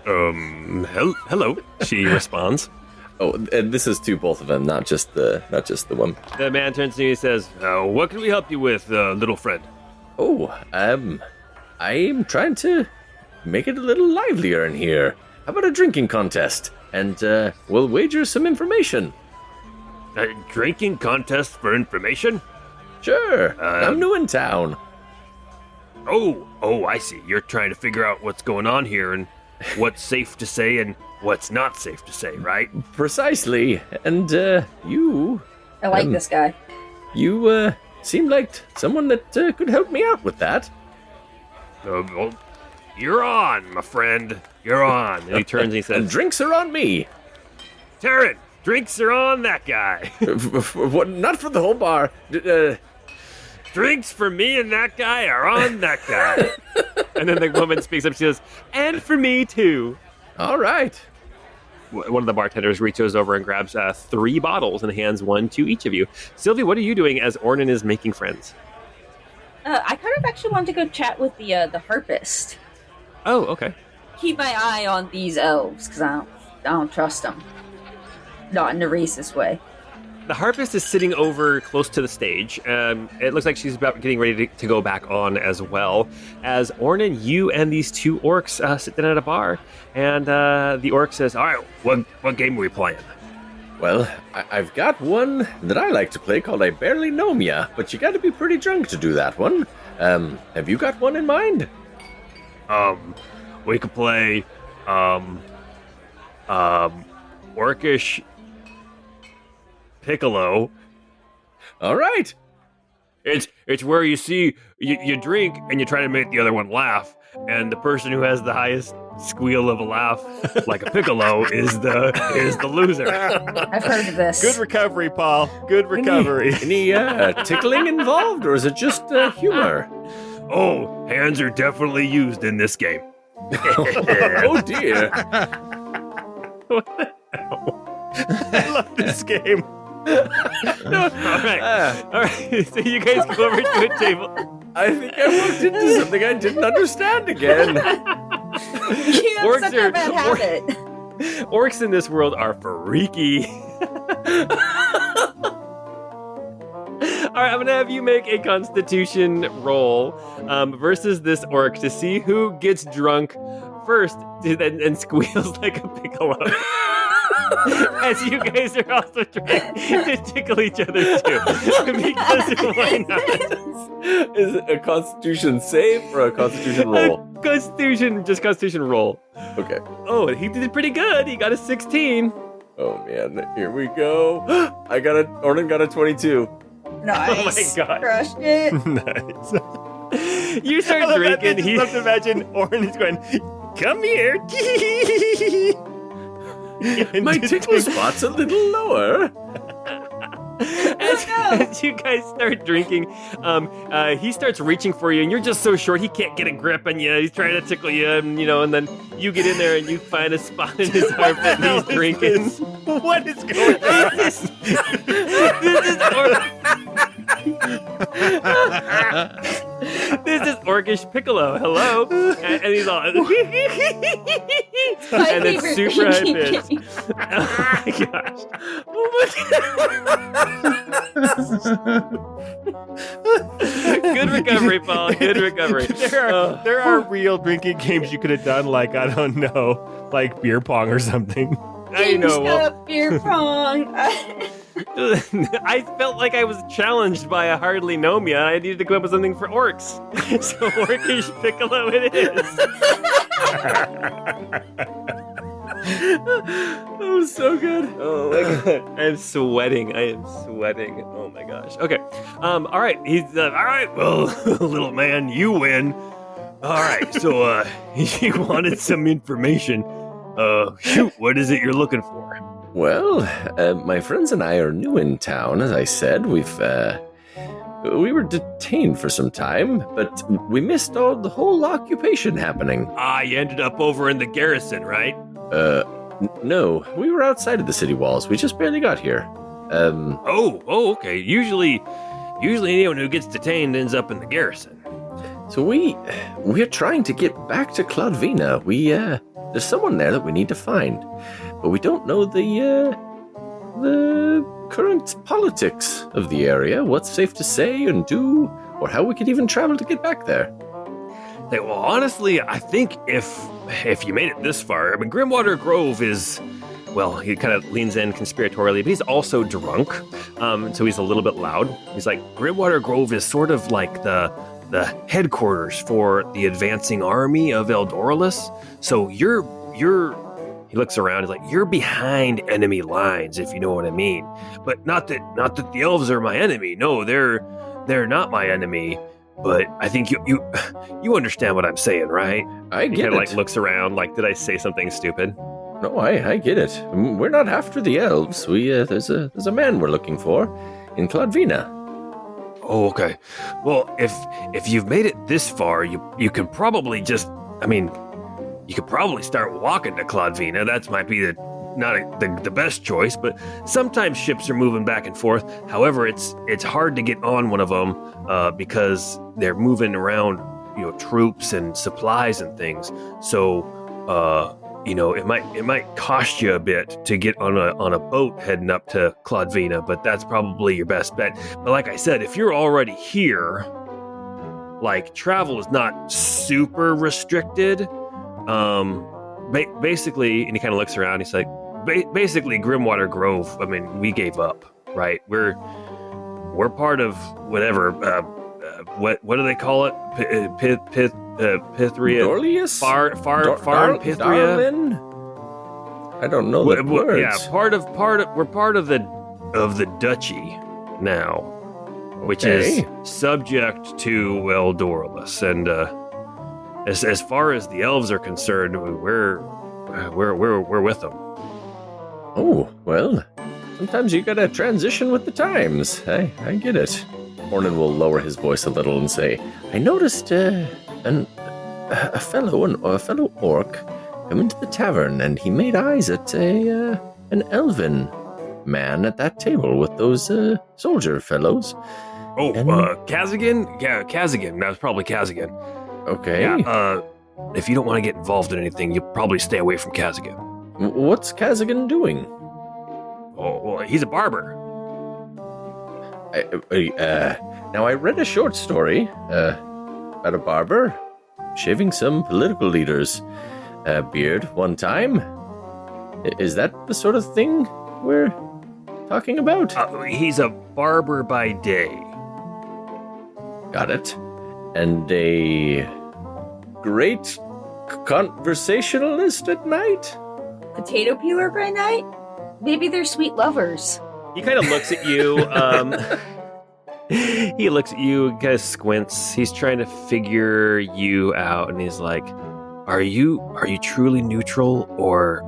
Hello, she responds. Oh, and this is to both of them, not just the one. The man turns to you and says, "What can we help you with, little friend?" Oh, I'm trying to make it a little livelier in here. How about a drinking contest? And we'll wager some information. A drinking contest for information? Sure. I'm new in town. Oh, I see. You're trying to figure out what's going on here and what's safe to say and what's not safe to say, right? Precisely. And you... I like this guy. You seem like someone that could help me out with that. Well, you're on, my friend. You're on. And he turns and he says, "And drinks are on me." "Taryn, drinks are on that guy." What? Not for the whole bar. "Drinks for me and that guy are on that guy." And then the woman speaks up. She says, "And for me, too." All right. One of the bartenders reaches over and grabs 3 bottles and hands one to each of you. Cilvy, what are you doing as Ornan is making friends? I kind of actually wanted to go chat with the harpist. Oh, okay. Keep my eye on these elves, because I don't trust them. Not in a racist way. The harpist is sitting over close to the stage. It looks like she's about getting ready to go back on as well. As Ornan, you and these 2 orcs sit down at a bar, and the orc says, "All right, what game are we playing?" Well, I've got one that I like to play called I Barely Know Ya, but you got to be pretty drunk to do that one. Have you got one in mind? We could play, orcish Piccolo. All right. It's where you see you drink and you try to make the other one laugh, and the person who has the highest squeal of a laugh, like a piccolo, is the loser. I've heard of this. Good recovery, Paul. Good recovery. Any tickling involved, or is it just humor? Oh, hands are definitely used in this game. Oh dear. What the hell? I love this game. All right. So you guys go over to a table. I think I walked into something I didn't understand again. You have Orcs such a are- bad habit. Orcs in this world are freaky. All right, I'm gonna have you make a Constitution roll versus this orc to see who gets drunk first and squeals like a piccolo. As you guys are also trying to tickle each other too, because why not? Is it a Constitution save or a Constitution roll? Constitution roll. Okay. Oh, he did pretty good. He got a 16. Oh man, here we go. Ornan got a 22. Nice. Oh my God. Crushed it. Nice. You I start love that. drinking. I just love to imagine Orin is going, come here. My tickle spot's a little lower. As you guys start drinking, he starts reaching for you, and you're just so short he can't get a grip on you. He's trying to tickle you, and and then you get in there and you find a spot in his armpit, and he's drinking. What is going on? This is this is Orcish Piccolo. Hello, and he's all, and it's super high pitched. Oh my gosh! Good recovery, Paul. Good recovery. There are real drinking games you could have done, like, I don't know, like beer pong or something. I know. Well, Beer pong. I felt like I was challenged by a hardly gnome yet. I needed to come up with something for orcs. So Orcish Piccolo it is. That was so good. Oh my god. I am sweating. Oh my gosh. Okay. All right. He's all right. Well, little man, you win. All right. So you wanted some information. Shoot, what is it you're looking for? Well, my friends and I are new in town, as I said. We were detained for some time, but we missed the whole occupation happening. You ended up over in the garrison, right? No, we were outside of the city walls. We just barely got here. Oh, okay. Usually anyone who gets detained ends up in the garrison. So we're trying to get back to Kladvina. There's someone there that we need to find, but we don't know the current politics of the area, what's safe to say and do, or how we could even travel to get back there. Hey, well, honestly, I think if you made it this far, I mean, Grimwater Grove is, well, he kind of leans in conspiratorially, but he's also drunk, so he's a little bit loud. He's like, Grimwater Grove is sort of like the headquarters for the advancing army of Eldoralus. So you're he looks around, he's like, you're behind enemy lines, if you know what I mean. But not that the elves are my enemy. No, they're not my enemy. But I think you understand what I'm saying, right? I get he it. Like looks around, like, did I say something stupid? No, I get it. We're not after the elves. There's a man we're looking for in Kladvina. Oh, okay. Well, if you've made it this far, you could probably you could probably start walking to Kladvina. That might be not the best choice, but sometimes ships are moving back and forth. However, it's hard to get on one of them because they're moving around, troops and supplies and things. So, it might cost you a bit to get on a boat heading up to Kladvina, but that's probably your best bet. But like I said, if you're already here, like, travel is not super restricted. Basically, and he kind of looks around. He's like, basically, Grimwater Grove. I mean, we gave up, right? We're part of whatever. What do they call it? Pythria. Dorlius? Farm Pythria. Darlin? I don't know the words. Yeah, we're part of the duchy now, which is subject to Eldoralus, and as far as the elves are concerned, we're with them. Oh, well, sometimes you gotta transition with the times. I get it. Ornan will lower his voice a little and say, I noticed an a fellow orc come into the tavern, and he made eyes at an elven man at that table with those soldier fellows. Oh, And- Kazagan? Yeah, Kazagan. That was probably Kazagan. Okay. Yeah, if you don't want to get involved in anything, you'll probably stay away from Kazagan. What's Kazagan doing? Oh, well, he's a barber. Now, I read a short story about a barber shaving some political leaders' beard one time. Is that the sort of thing we're talking about? He's a barber by day. Got it. And a great conversationalist at night? Potato peeler by night? Maybe they're sweet lovers. He kind of looks at you. He looks at you, kind of squints. He's trying to figure you out, and he's like, "Are you truly neutral, or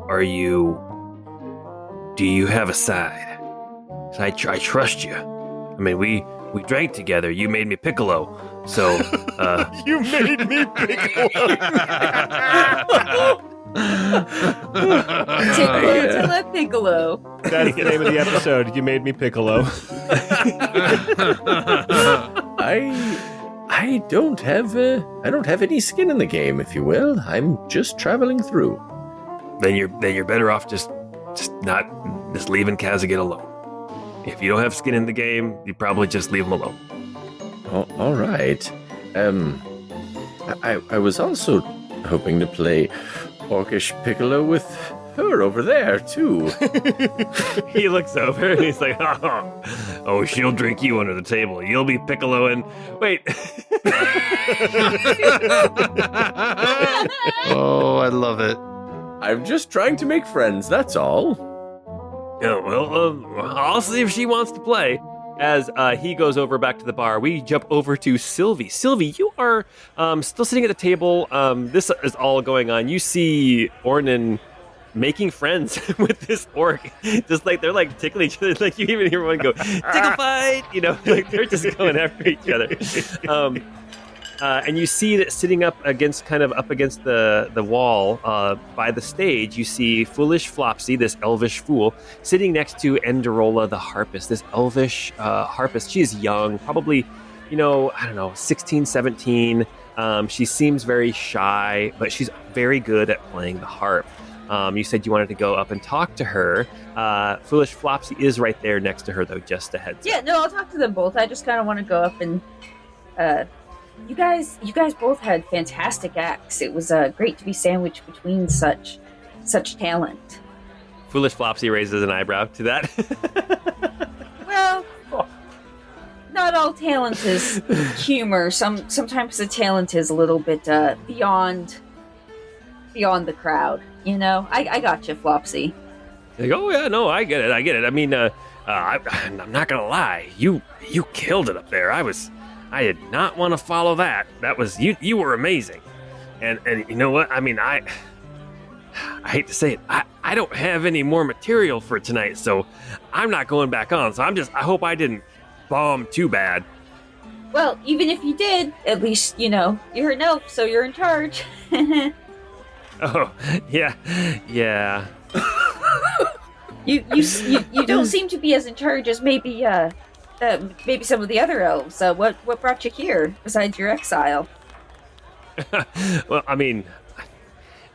do you have a side? 'Cause I trust you. I mean, we drank together. You made me Piccolo, so You made me Piccolo. Piccolo Piccolo. That's the name of the episode. You made me Piccolo. I don't have any skin in the game, if you will. I'm just traveling through. then you're better off just leaving Kazagan alone. If you don't have skin in the game, you probably just leave him alone." All right. I was also hoping to play Orcish Piccolo with her over there too. He looks over and he's like, "Oh, she'll drink you under the table. You'll be Piccolo and wait." Oh, I love it. I'm just trying to make friends. That's all. Yeah, well, I'll see if she wants to play. As he goes over back to the bar, we jump over to Cilvy. Cilvy, you are still sitting at the table. This is all going on. You see Ornan making friends with this orc. Just like they're like tickling each other. Like you even hear one go, "Tickle fight!" You know, like they're just going after each other. And you see that sitting up against the wall by the stage, you see foolish Flopsy, this elvish fool, sitting next to Enderola the harpist, this elvish harpist. She is young, probably, 16, 17. She seems very shy, but she's very good at playing the harp. You said you wanted to go up and talk to her. Foolish Flopsy is right there next to her, though, just a heads up. Yeah, no, I'll talk to them both. I just kind of want to go up and... You guys both had fantastic acts. It was great to be sandwiched between such talent. Foolish Flopsy raises an eyebrow to that. Well, not all talent is humor. Sometimes the talent is a little bit beyond the crowd. You know, I got you, Flopsy. Like, oh yeah, no, I get it. I mean, I'm not gonna lie. You killed it up there. I did not want to follow that. That was you were amazing. And you know what? I mean, I hate to say it. I don't have any more material for tonight, so I'm not going back on. So I hope I didn't bomb too bad. Well, even if you did, at least, you're an elf, so you're in charge. Oh, yeah. You don't seem to be as in charge as maybe some of the other elves. What brought you here besides your exile? Well, I mean,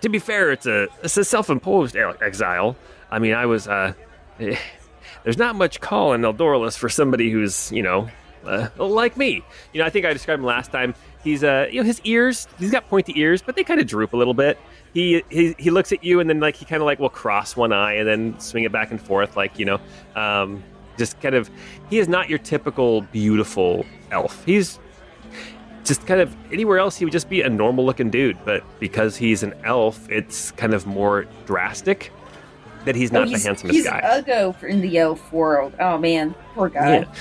to be fair, it's a self-imposed exile. I mean, I was there's not much call in Eldoralus for somebody who's like me. I think I described him last time. He's his ears. He's got pointy ears, but they kind of droop a little bit. He looks at you and then he kind of will cross one eye and then swing it back and forth just kind of, he is not your typical beautiful elf. He's just kind of, anywhere else he would just be a normal looking dude, but because he's an elf, it's kind of more drastic that he's not the handsomest guy. He's Uggo in the elf world. Oh man, poor guy. Yeah.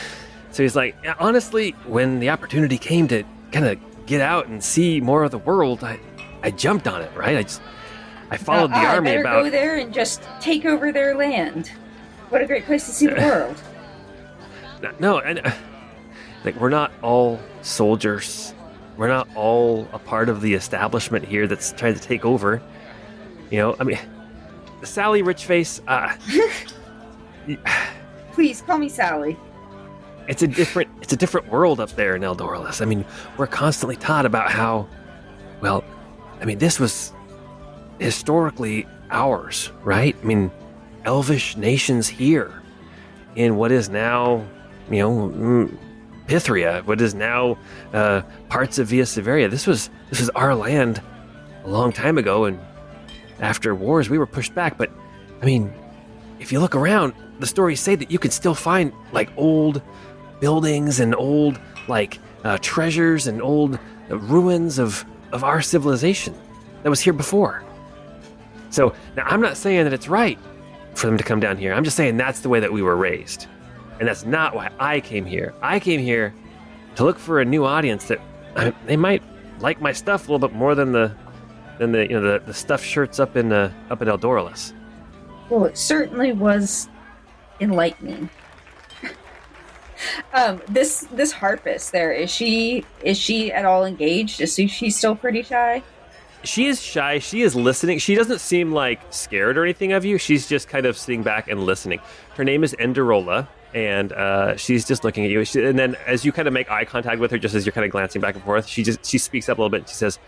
So he's like, yeah, honestly, when the opportunity came to kind of get out and see more of the world, I jumped on it, right? I followed the army I better about... go there and just take over their land. What a great place to see the world. No, and we're not all soldiers. we're not all a part of the establishment here that's trying to take over. You know, I mean, Sally Richface, Please call me Sally. it's a different world up there in Eldoralus. I mean, we're constantly taught about how, well, I mean, this was historically ours, right? I mean, elvish nations here in what is now, you know, Pythria, what is now parts of Via Severia. This was our land a long time ago, and after wars we were pushed back. But I mean, if you look around, the stories say that you can still find like old buildings and old like treasures and old ruins of our civilization that was here before. So now I'm not saying that it's right for them to come down here. I'm just saying that's the way that we were raised. And that's not why I came here. I came here to look for a new audience that they might like my stuff a little bit more than the stuffed shirts up in Eldoralus. Well, it certainly was enlightening. This harpist there, is she at all engaged? Is she still pretty shy? She is shy. She is listening. She doesn't seem like scared or anything of you. She's just kind of sitting back and listening. Her name is Enderola, and she's just looking at you. And then as you kind of make eye contact with her, just as you're kind of glancing back and forth, she speaks up a little bit and she says,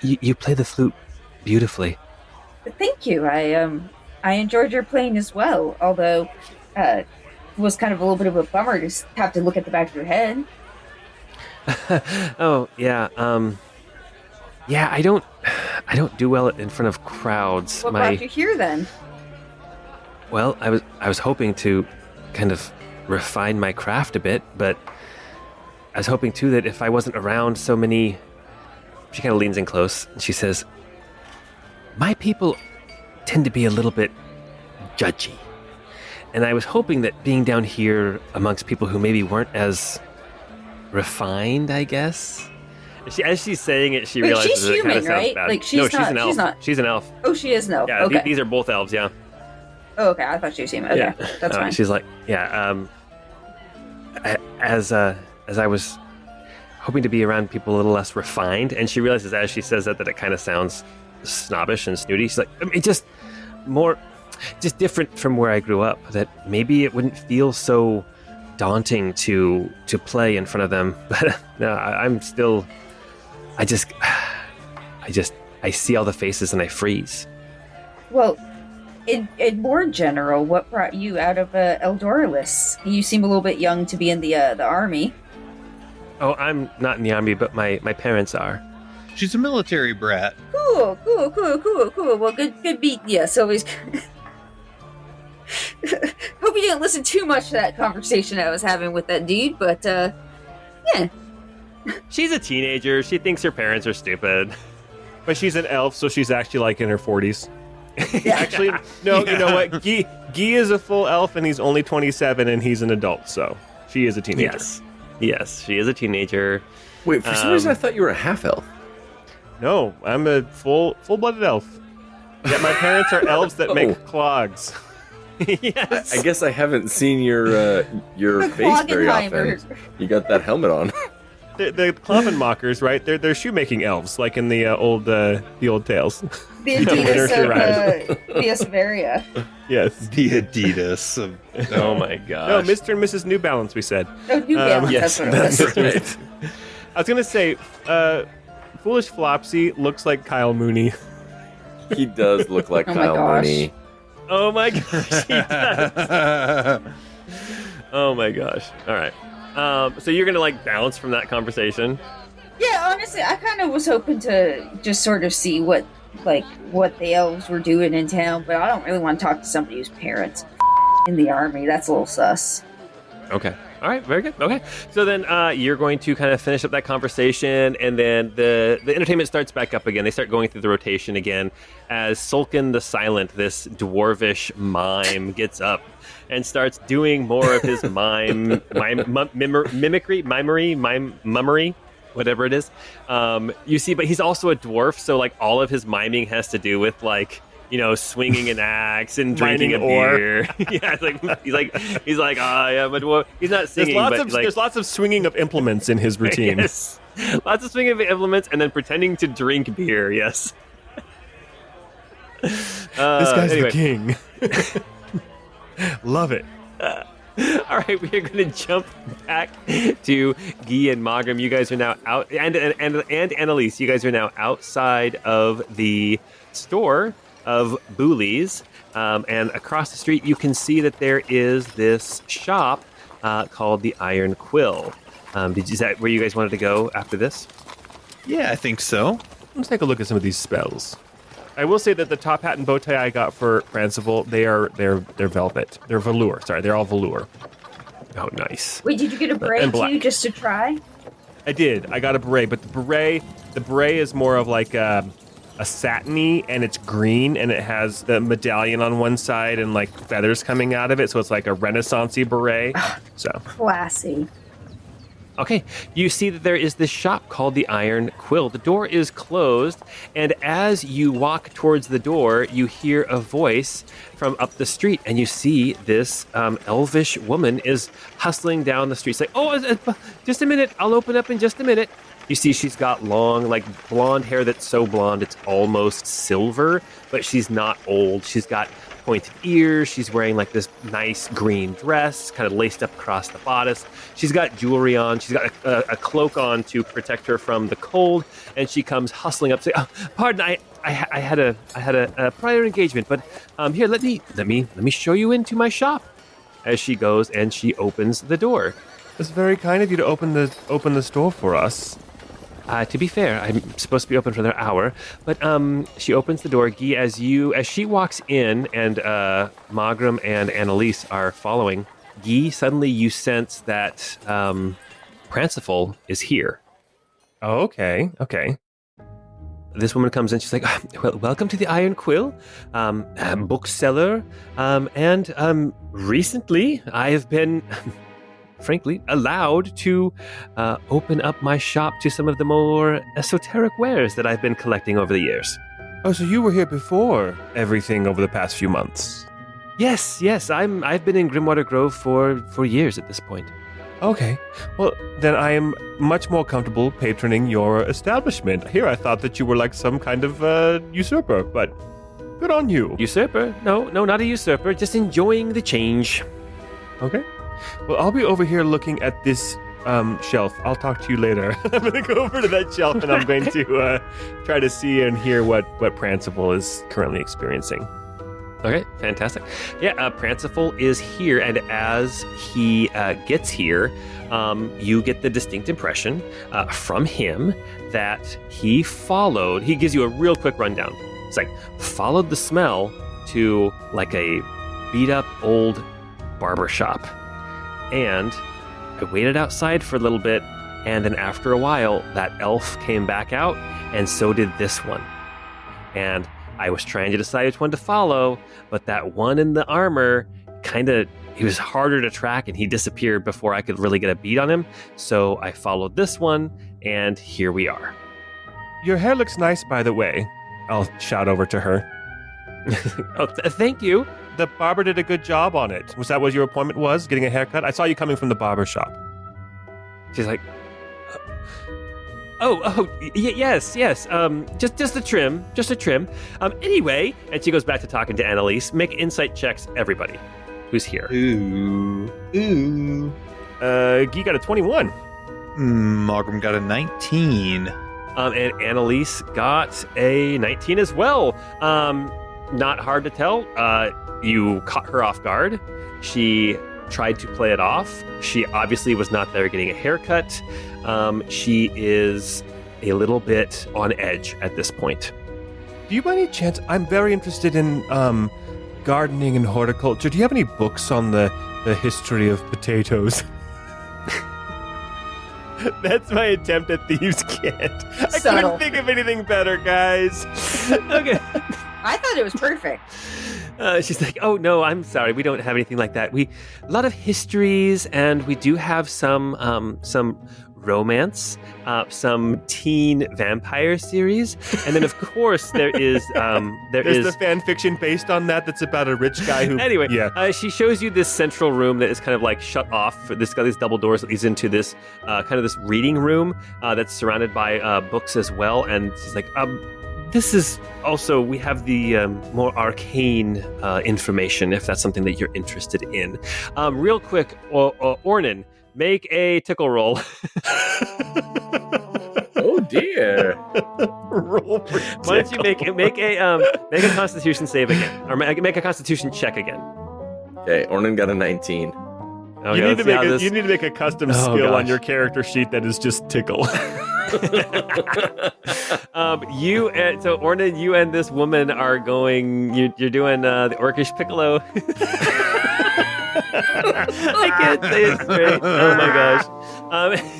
You play the flute beautifully. Thank you. I enjoyed your playing as well, although it was kind of a little bit of a bummer to have to look at the back of your head. Oh, yeah. Yeah, I don't do well in front of crowds. What brought you here then? Well, I was hoping to kind of refine my craft a bit, but I was hoping too that if I wasn't around so many. She kind of leans in close and she says, my people tend to be a little bit judgy. And I was hoping that being down here amongst people who maybe weren't as refined, I guess. As she's saying it, she realizes she's it human, kind of sounds right? bad. Like, she's no, she's not- an elf. she's not- She's an elf. Oh, she is no. Yeah, Okay. these are both elves, yeah. Oh, okay. I thought she was human. Okay, that's fine. She's like, as I was hoping to be around people a little less refined, and she realizes as she says that it kind of sounds snobbish and snooty. She's like, I mean, just different from where I grew up, that maybe it wouldn't feel so daunting to play in front of them. But no, I'm still, I see all the faces and I freeze. Well, in more general, what brought you out of Eldoralus? You seem a little bit young to be in the army. Oh, I'm not in the army, but my parents are. She's a military brat. Cool. Well, good beat. Yes, always. Hope you didn't listen too much to that conversation I was having with that dude, but yeah. She's a teenager. She thinks her parents are stupid. But she's an elf, so she's actually like in her 40s. Yeah. Actually, no, you know what? Guy is a full elf, and he's only 27, and he's an adult, so she is a teenager. Yes, she is a teenager. Wait, for some reason I thought you were a half elf. No, I'm a full-blooded elf. Yet my parents are elves that make clogs. Yes. I guess I haven't seen your face very often. You got that helmet on. The Kloppenmachers, right? They're shoemaking elves, like in the old tales. The Adidas of Via Severia. Yes. The Adidas. Oh my gosh. No, Mr. and Mrs. New Balance, we said. Oh, New Balance, yes, that's what it was. right. I was going to say, Foolish Flopsy looks like Kyle Mooney. He does look like Oh my Kyle gosh. Mooney. Oh my gosh, he does. Oh my gosh. All right. So you're gonna like bounce from that conversation? Yeah, honestly, I kind of was hoping to just sort of see what the elves were doing in town, but I don't really want to talk to somebody whose parents in the army. That's a little sus. Okay. All right. Very good. Okay. So then you're going to kind of finish up that conversation, and then the entertainment starts back up again. They start going through the rotation again as Sulkin the Silent, this dwarvish mime, gets up and starts doing more of his mimicry, mummery, whatever it is. You see, but he's also a dwarf, so like all of his miming has to do with like, you know, swinging an axe and drinking a beer. Yeah, it's like he's like, I am a dwarf. He's not singing, There's lots of swinging of implements in his routine. Yes. Lots of swinging of implements and then pretending to drink beer. Yes. This guy's anyway. the king. Love it. All right, we are going to jump back to Guy and Magram. You guys are now out, and Annalise, you guys are now outside of the store of Booley's, and across the street you can see that there is this shop called the Iron Quill. Is that where you guys wanted to go after this? Yeah, I think so. Let's take a look at some of these spells. I will say that the top hat and bow tie I got for Prancival, they're velvet. They're velour. Sorry, they're all velour. Oh, nice. Wait, did you get a beret And black. too, just to try? I did. I got a beret, but the beret is more of like a satiny, and it's green, and it has the medallion on one side and like feathers coming out of it, so it's like a Renaissance-y beret. So Classy. Okay, you see that there is this shop called the Iron Quill. The door is closed, and as you walk towards the door, you hear a voice from up the street, and you see this elvish woman is hustling down the street. It's like, oh, just a minute, I'll open up in just a minute. You see she's got long, like, blonde hair that's so blonde it's almost silver, but she's not old. She's got pointed ears. She's wearing like this nice green dress, kind of laced up across the bodice. She's got jewelry on. She's got a cloak on to protect her from the cold. And she comes hustling up, saying, "Oh, pardon, I had a prior engagement, but here, let me show you into my shop." As she goes and she opens the door. it's very kind of you to open the store for us. To be fair, I'm supposed to be open for another hour, but she opens the door. Guy, as she walks in, and Magram and Annalise are following, Guy, suddenly you sense that Prancival is here. Oh, okay. This woman comes in. She's like, "Well, welcome to the Iron Quill, bookseller, and recently I have been." Frankly, allowed to open up my shop to some of the more esoteric wares that I've been collecting over the years. Oh, so you were here before everything over the past few months? Yes, I've been in Grimwater Grove for years at this point. Okay. Well, then I am much more comfortable patroning your establishment. Here, I thought that you were like some kind of usurper, but good on you. Usurper? No, not a usurper. Just enjoying the change. Okay. Well, I'll be over here looking at this shelf. I'll talk to you later. I'm going to go over to that shelf, and I'm going to try to see and hear what Prancival is currently experiencing. Okay, fantastic. Yeah, Prancival is here, and as he gets here, you get the distinct impression from him that he gives you a real quick rundown. It's like, followed the smell to like a beat-up old barber shop. And I waited outside for a little bit, and then after a while, that elf came back out, and so did this one. And I was trying to decide which one to follow, but that one in the armor, he was harder to track, and he disappeared before I could really get a beat on him. So I followed this one, and here we are. Your hair looks nice, by the way. I'll shout over to her. Oh, thank you. The barber did a good job on it. Was that what your appointment was, getting a haircut? I saw you coming from the barber shop. She's like, yes. Just a trim. Anyway, and she goes back to talking to Annalise. Make insight checks, everybody who's here. Ooh. Guy got a 21. Magram got a 19. And Annalise got a 19 as well. Not hard to tell. You caught her off guard. She tried to play it off. She obviously was not there getting a haircut. She is a little bit on edge at this point. Do you by any chance, I'm very interested in gardening and horticulture. Do you have any books on the history of potatoes? That's my attempt at Thieves' Cant. I couldn't think of anything better, guys. Okay. I thought it was perfect. She's like, "Oh no, I'm sorry, we don't have anything like that. A lot of histories, and we do have some romance, some teen vampire series, and then of course there's the fan fiction based on that's about a rich guy who. Anyway, yeah. she shows you this central room that is kind of like shut off. This got these double doors that leads into this kind of this reading room that's surrounded by books as well. And she's like, this is also, we have the more arcane information if that's something that you're interested in. Real quick, Ornan, make a tickle roll. Oh dear. Roll for Why don't you make a Constitution save again, or make a Constitution check again? Okay, Ornan got a 19. Okay, you need to make a custom skill on your character sheet that is just tickle. So Ornan, you and this woman are going. You're doing the Orcish Piccolo. I can't say it straight. Oh my gosh.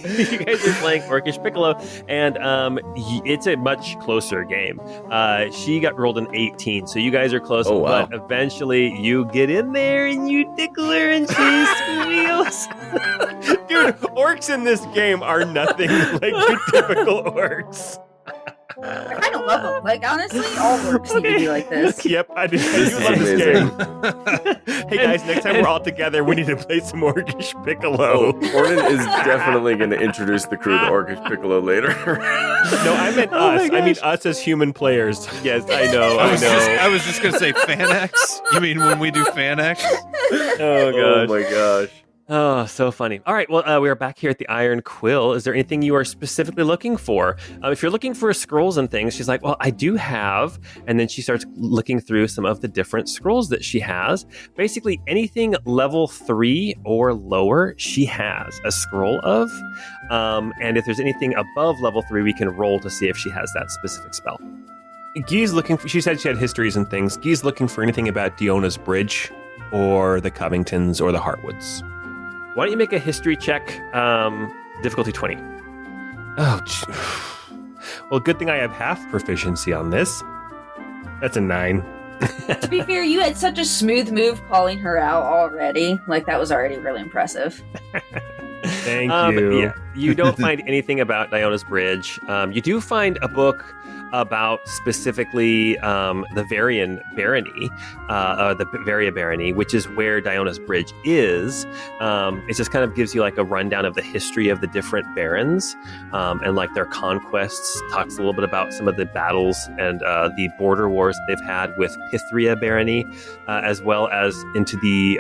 You guys are playing Orcish Piccolo, and it's a much closer game. She got rolled an 18, so you guys are close. Oh, wow. But eventually, you get in there and you tickle her, and she squeals. Dude, orcs in this game are nothing like your typical orcs. I kind of love them. Like, honestly, all orcs need to be like this. Yep, I do love this game. Hey guys, next time we're all together, we need to play some Orcish Piccolo. Ornan is definitely going to introduce the crew to Orcish Piccolo later. No, I meant us. I mean us as human players. Yes, I know. I was just gonna say FanX. You mean when we do FanX? Oh gosh. Oh my gosh. Oh, so funny. All right, well, we are back here at the Iron Quill. Is there anything you are specifically looking for? If you're looking for scrolls and things, she's like, well, I do have. And then she starts looking through some of the different scrolls that she has. Basically, anything level 3 or lower, she has a scroll of. And if there's anything above level 3, we can roll to see if she has that specific spell. Guy's looking for, she said she had histories and things. Guy's looking for anything about Diona's Bridge or the Covingtons or the Heartwoods. Why don't you make a history check, difficulty 20? Oh, well, good thing I have half proficiency on this. That's a 9. To be fair, you had such a smooth move calling her out already. Like, that was already really impressive. Thank you. Yeah, you don't find anything about Diona's Bridge. You do find a book about specifically the Varian barony, the Varia barony, which is where Diona's Bridge is. It just kind of gives you like a rundown of the history of the different barons and like their conquests. Talks a little bit about some of the battles and the border wars that they've had with Pithria barony, as well as into the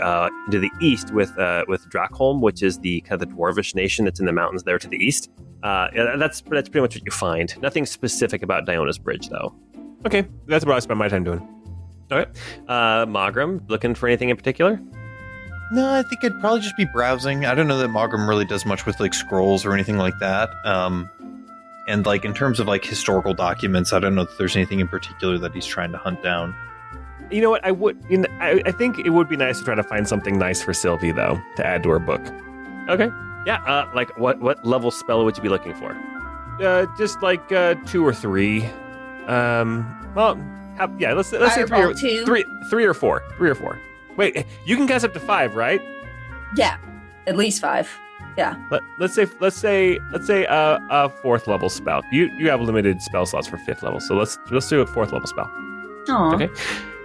east with Drakholm, which is the kind of the dwarvish nation that's in the mountains there to the east. That's pretty much what you find. Nothing specific about Diona's Bridge, though. Okay, that's what I spend my time doing. All right. Magram, looking for anything in particular? No, I think it'd probably just be browsing. I don't know that Magram really does much with like scrolls or anything like that. And like in terms of like historical documents, I don't know if there's anything in particular that he's trying to hunt down. You know what? I think it would be nice to try to find something nice for Cilvy, though, to add to her book. Okay. Yeah. Like what level spell would you be looking for? Just like 2 or 3. Let's say Fireball 3 or 4. 3 or 4. Wait, you can cast up to 5, right? Yeah, at least 5. Yeah. Let's say a 4th level spell. You have limited spell slots for 5th level, so let's do a 4th level spell. Aww. Okay.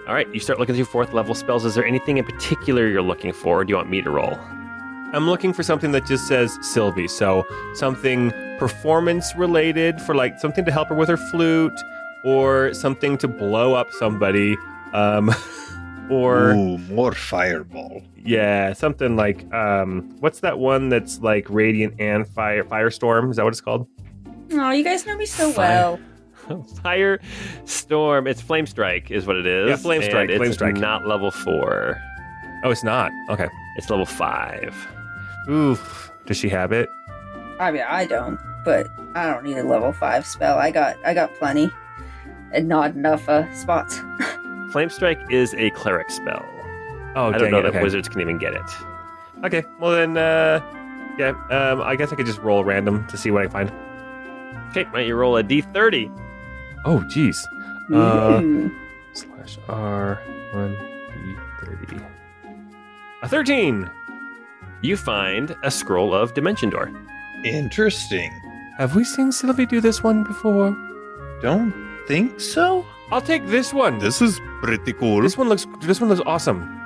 All right. You start looking through 4th level spells. Is there anything in particular you're looking for, or do you want me to roll? I'm looking for something that just says Cilvy, so something performance related for like something to help her with her flute, or something to blow up somebody, or more fireball. Yeah, something like what's that one that's like radiant and firestorm? Is that what it's called? Oh, you guys know me so well. Firestorm. It's Flame Strike, is what it is. Yeah, Flame Strike. And Flame it's Strike. Not level 4. Oh, it's not. Okay. It's level 5. Oof. Does she have it? I mean, I don't, but I don't need a level 5 spell. I got plenty, and not enough spots. Flame Strike is a cleric spell. Oh, I don't know that okay. wizards can even get it. Okay. Well then, I guess I could just roll random to see what I find. Okay, why don't you roll a d30? Oh, geez. Ooh. /R1D30. A 13. You find a scroll of Dimension Door. Interesting. Have we seen Cilvy do this one before? Don't think so. I'll take this one. This is pretty cool. This one looks awesome.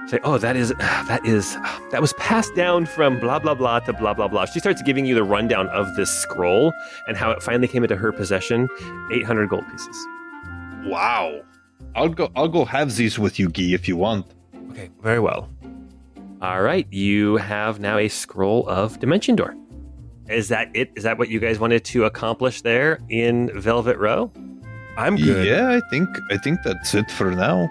Say, oh, that was passed down from blah blah blah to blah blah blah. She starts giving you the rundown of this scroll and how it finally came into her possession. 800 gold pieces. Wow. I'll go have these with you, Guy, if you want. Okay, very well. All right, you have now a scroll of Dimension Door. Is that it? Is that what you guys wanted to accomplish there in Velvet Row? I'm good. Yeah, I think that's it for now.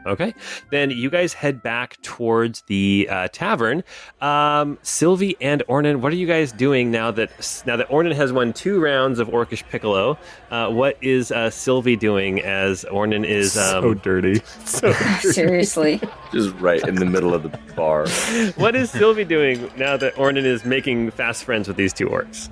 Okay, then you guys head back towards the tavern. Cilvy and Ornan, what are you guys doing now that Ornan has won 2 rounds of Orcish Piccolo? What is Cilvy doing as Ornan is so dirty? So dirty. Seriously. Just right in the middle of the bar. What is Cilvy doing now that Ornan is making fast friends with these 2 orcs?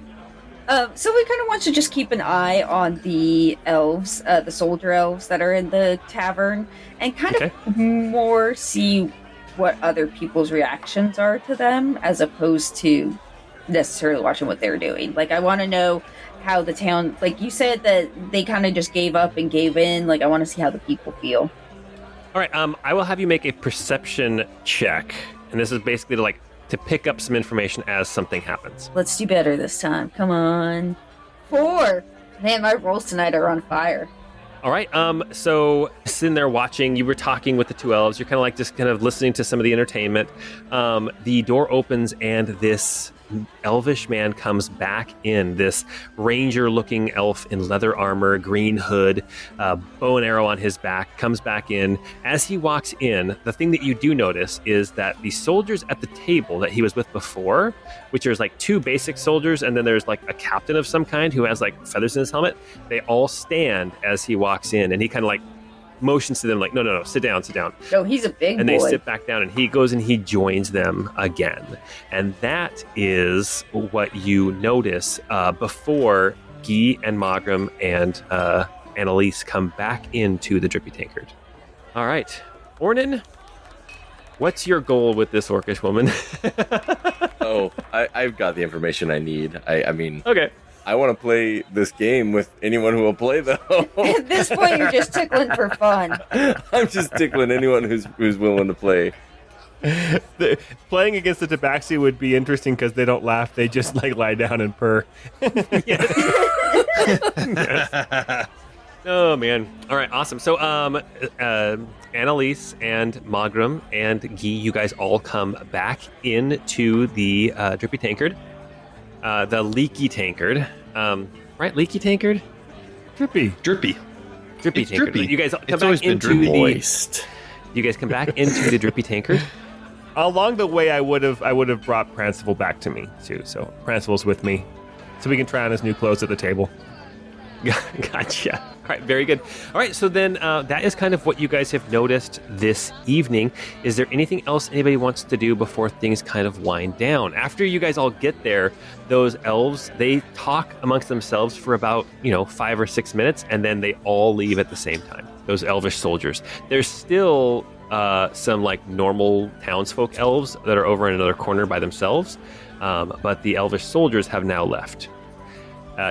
So we kind of want to just keep an eye on the elves, the soldier elves that are in the tavern, and kind of more see what other people's reactions are to them, as opposed to necessarily watching what they're doing. Like, I want to know how the town, like you said, that they kind of just gave up and gave in. Like, I want to see how the people feel. All right, I will have you make a perception check, and this is basically to pick up some information as something happens. Let's do better this time. Come on. 4! Man, my rolls tonight are on fire. All right, so sitting there watching, you were talking with the 2 elves, you're kind of listening to some of the entertainment. The door opens and this elvish man comes back in, this ranger-looking elf in leather armor, green hood, bow and arrow on his back, comes back in. As he walks in, the thing that you do notice is that the soldiers at the table that he was with before, which there's 2 basic soldiers, and then there's a captain of some kind who has feathers in his helmet, they all stand as he walks in, and he kind of motions to them no, sit down. No, he's a big and boy. they sit back down, and he goes and he joins them again. And that is what you notice before Guy and Magram and Annalise come back into the Drippy Tankard. All right, Ornan, what's your goal with this orcish woman? I've got the information I need. I mean, Okay. I want to play this game with anyone who will play, though. At this point, you're just tickling for fun. I'm just tickling anyone who's willing to play. Playing against the Tabaxi would be interesting because they don't laugh; they just lie down and purr. Oh man! All right, awesome. So, Annalise and Magram and Guy, you guys all come back into the Drippy Tankard. The Leaky Tankard. Right? Leaky Tankard? Drippy. Drippy It's Tankard. drippy. You guys come It's back always been into Moist. You guys come back into the Drippy Tankard. Along the way, I would have brought Prancival back to me too. So Prancival's with me, so we can try on his new clothes at the table. Gotcha. All right, very good. All right, so then that is kind of what you guys have noticed this evening. Is there anything else anybody wants to do before things kind of wind down? After you guys all get there, those elves, they talk amongst themselves for about, 5 or 6 minutes, and then they all leave at the same time, those elvish soldiers. There's still some normal townsfolk elves that are over in another corner by themselves, but the elvish soldiers have now left.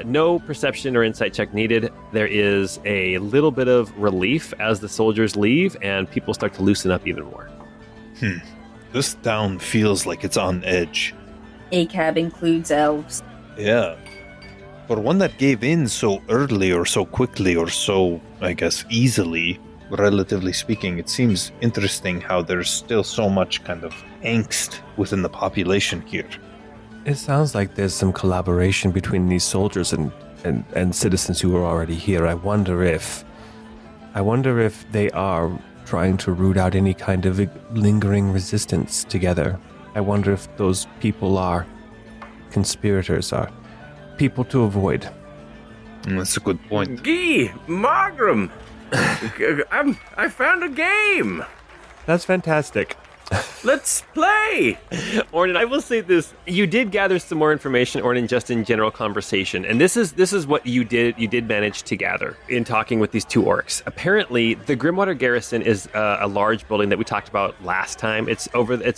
No perception or insight check needed. There is a little bit of relief as the soldiers leave and people start to loosen up even more. This town feels like it's on edge. ACAB includes elves. Yeah. For one that gave in so early or so quickly or so, I guess, easily, relatively speaking, it seems interesting how there's still so much kind of angst within the population here. It sounds like there's some collaboration between these soldiers and citizens who are already here. I wonder if they are trying to root out any kind of lingering resistance together. I wonder if those people are conspirators, are people to avoid. That's a good point. Guy, Magram, I found a game. That's fantastic. Let's play. Ornan, I will say this: you did gather some more information, Ornan, just in general conversation, and this is what you did manage to gather in talking with these two orcs. Apparently, the Grimwater Garrison is a large building that we talked about last time. It's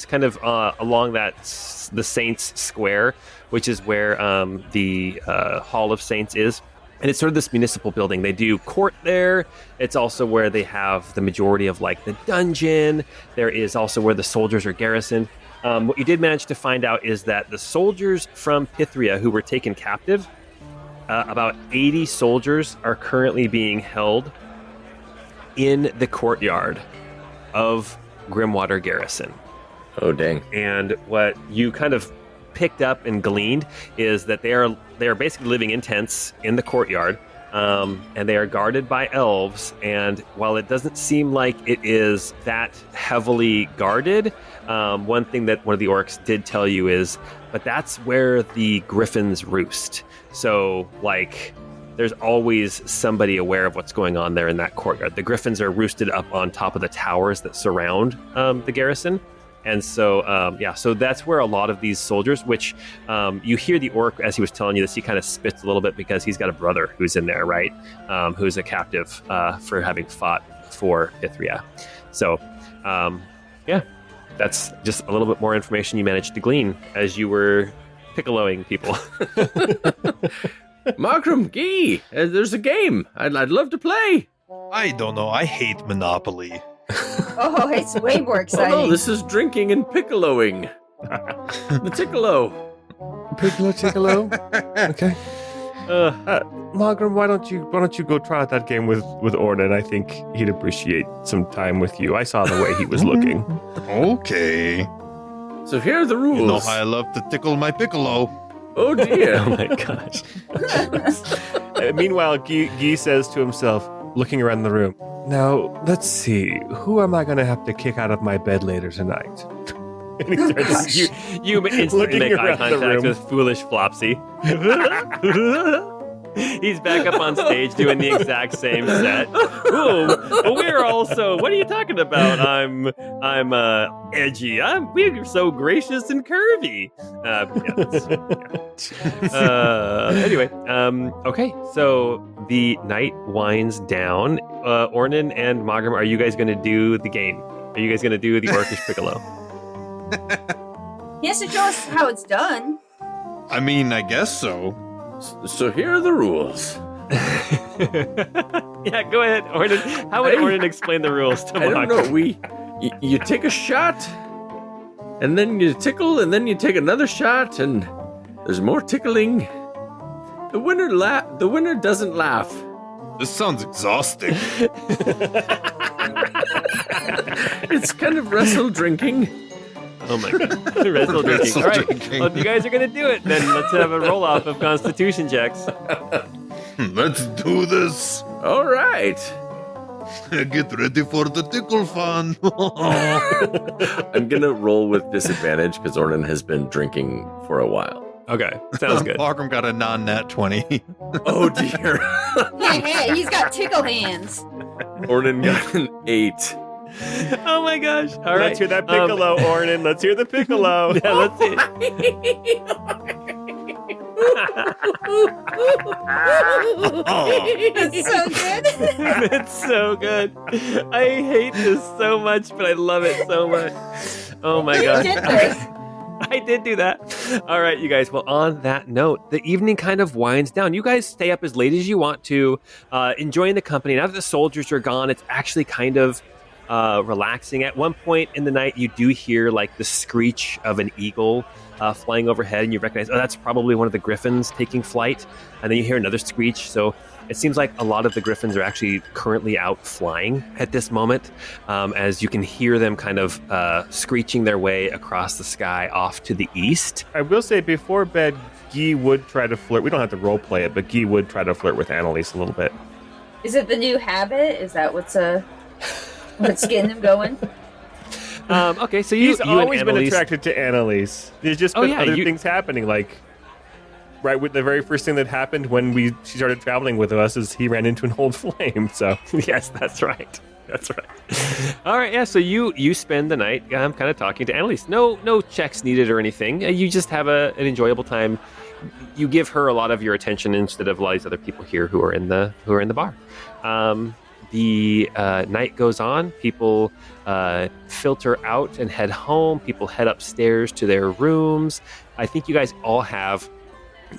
kind of along the Saints Square, which is where the Hall of Saints is. And it's sort of this municipal building. They do court there. It's also where they have the majority of like the dungeon. There is also where the soldiers are garrisoned. What you did manage to find out is that the soldiers from Pythria who were taken captive, about 80 soldiers are currently being held in the courtyard of Grimwater Garrison. Oh, dang. And what you kind of picked up and gleaned is that they are basically living in tents in the courtyard, and they are guarded by elves. And while it doesn't seem like it is that heavily guarded, one thing that one of the orcs did tell you is, but that's where the griffins roost. So, like, there's always somebody aware of what's going on there in that courtyard. The griffins are roosted up on top of the towers that surround the garrison. And so, so that's where a lot of these soldiers, which you hear the orc, as he was telling you this, he kind of spits a little bit because he's got a brother who's in there, right? Who's a captive for having fought for Pythria. So, that's just a little bit more information you managed to glean as you were piccoloing people. Markram, Gee, there's a game. I'd love to play. I don't know. I hate Monopoly. Oh, it's way more Oh exciting. no, this is drinking and piccoloing. The Piccolo. Piccolo. Okay. Margaret, why don't you go try out that game with Ornan? I think he'd appreciate some time with you. I saw the way he was looking. Okay. So here are the rules. You know how I love to tickle my Piccolo. Oh dear. Oh my gosh. Meanwhile, Guy says to himself, looking around the room, now, let's see, who am I going to have to kick out of my bed later tonight? And he starts You instantly Looking make eye around the contact room. with Foolish Flopsy. He's back up on stage doing the exact same set. Ooh, we're also. What are you talking about? I'm edgy. We're so gracious and curvy. Anyway, okay. So the night winds down. Ornan and Magram, are you guys going to do the game? Are you guys going to do the Orcish Piccolo? He has to show us how it's done. I mean, I guess so. So here are the rules. Yeah, go ahead, Ornan. How would Ornan explain the rules to I don't Magram? know. You take a shot, and then you tickle, and then you take another shot, and there's more tickling. The winner doesn't laugh. This sounds exhausting. It's kind of wrestle drinking. Oh my god. Wrestle drinking. All right. Well, if you guys are going to do it, then let's have a roll off of Constitution checks. Let's do this. All right. Get ready for the tickle fun. I'm going to roll with disadvantage because Ornan has been drinking for a while. Okay. Sounds good. Markham got a non-nat 20. Oh, dear. Hey, he's got tickle hands. Ornan got an 8. Oh my gosh. All right. Let's hear that Piccolo, Ornan. Let's hear the Piccolo. Yeah, let's see. It's so good. It's so good. I hate this so much, but I love it so much. Oh my You gosh. did this. I did do that. All right, you guys. Well, on that note, the evening kind of winds down. You guys stay up as late as you want to, enjoying the company. Now that the soldiers are gone, it's actually kind of relaxing. At one point in the night, you do hear like the screech of an eagle flying overhead, and you recognize, oh, that's probably one of the griffins taking flight. And then you hear another screech. So it seems like a lot of the griffins are actually currently out flying at this moment, as you can hear them kind of screeching their way across the sky off to the east. I will say, before bed, Guy would try to flirt. We don't have to role play it, but Guy would try to flirt with Annalise a little bit. Is it the new habit? Is that what's getting him going? Okay, so He's you always and been Annalise, attracted to Annalise. There's just been other things happening, like right with the very first thing that happened when she started traveling with us is he ran into an old flame. So Yes, that's right. That's right. All right, yeah. So you spend the night kind of talking to Annalise. No checks needed or anything. You just have an enjoyable time. You give her a lot of your attention instead of a lot of these other people here who are in the bar. The night goes on. People filter out and head home. People head upstairs to their rooms. I think you guys all have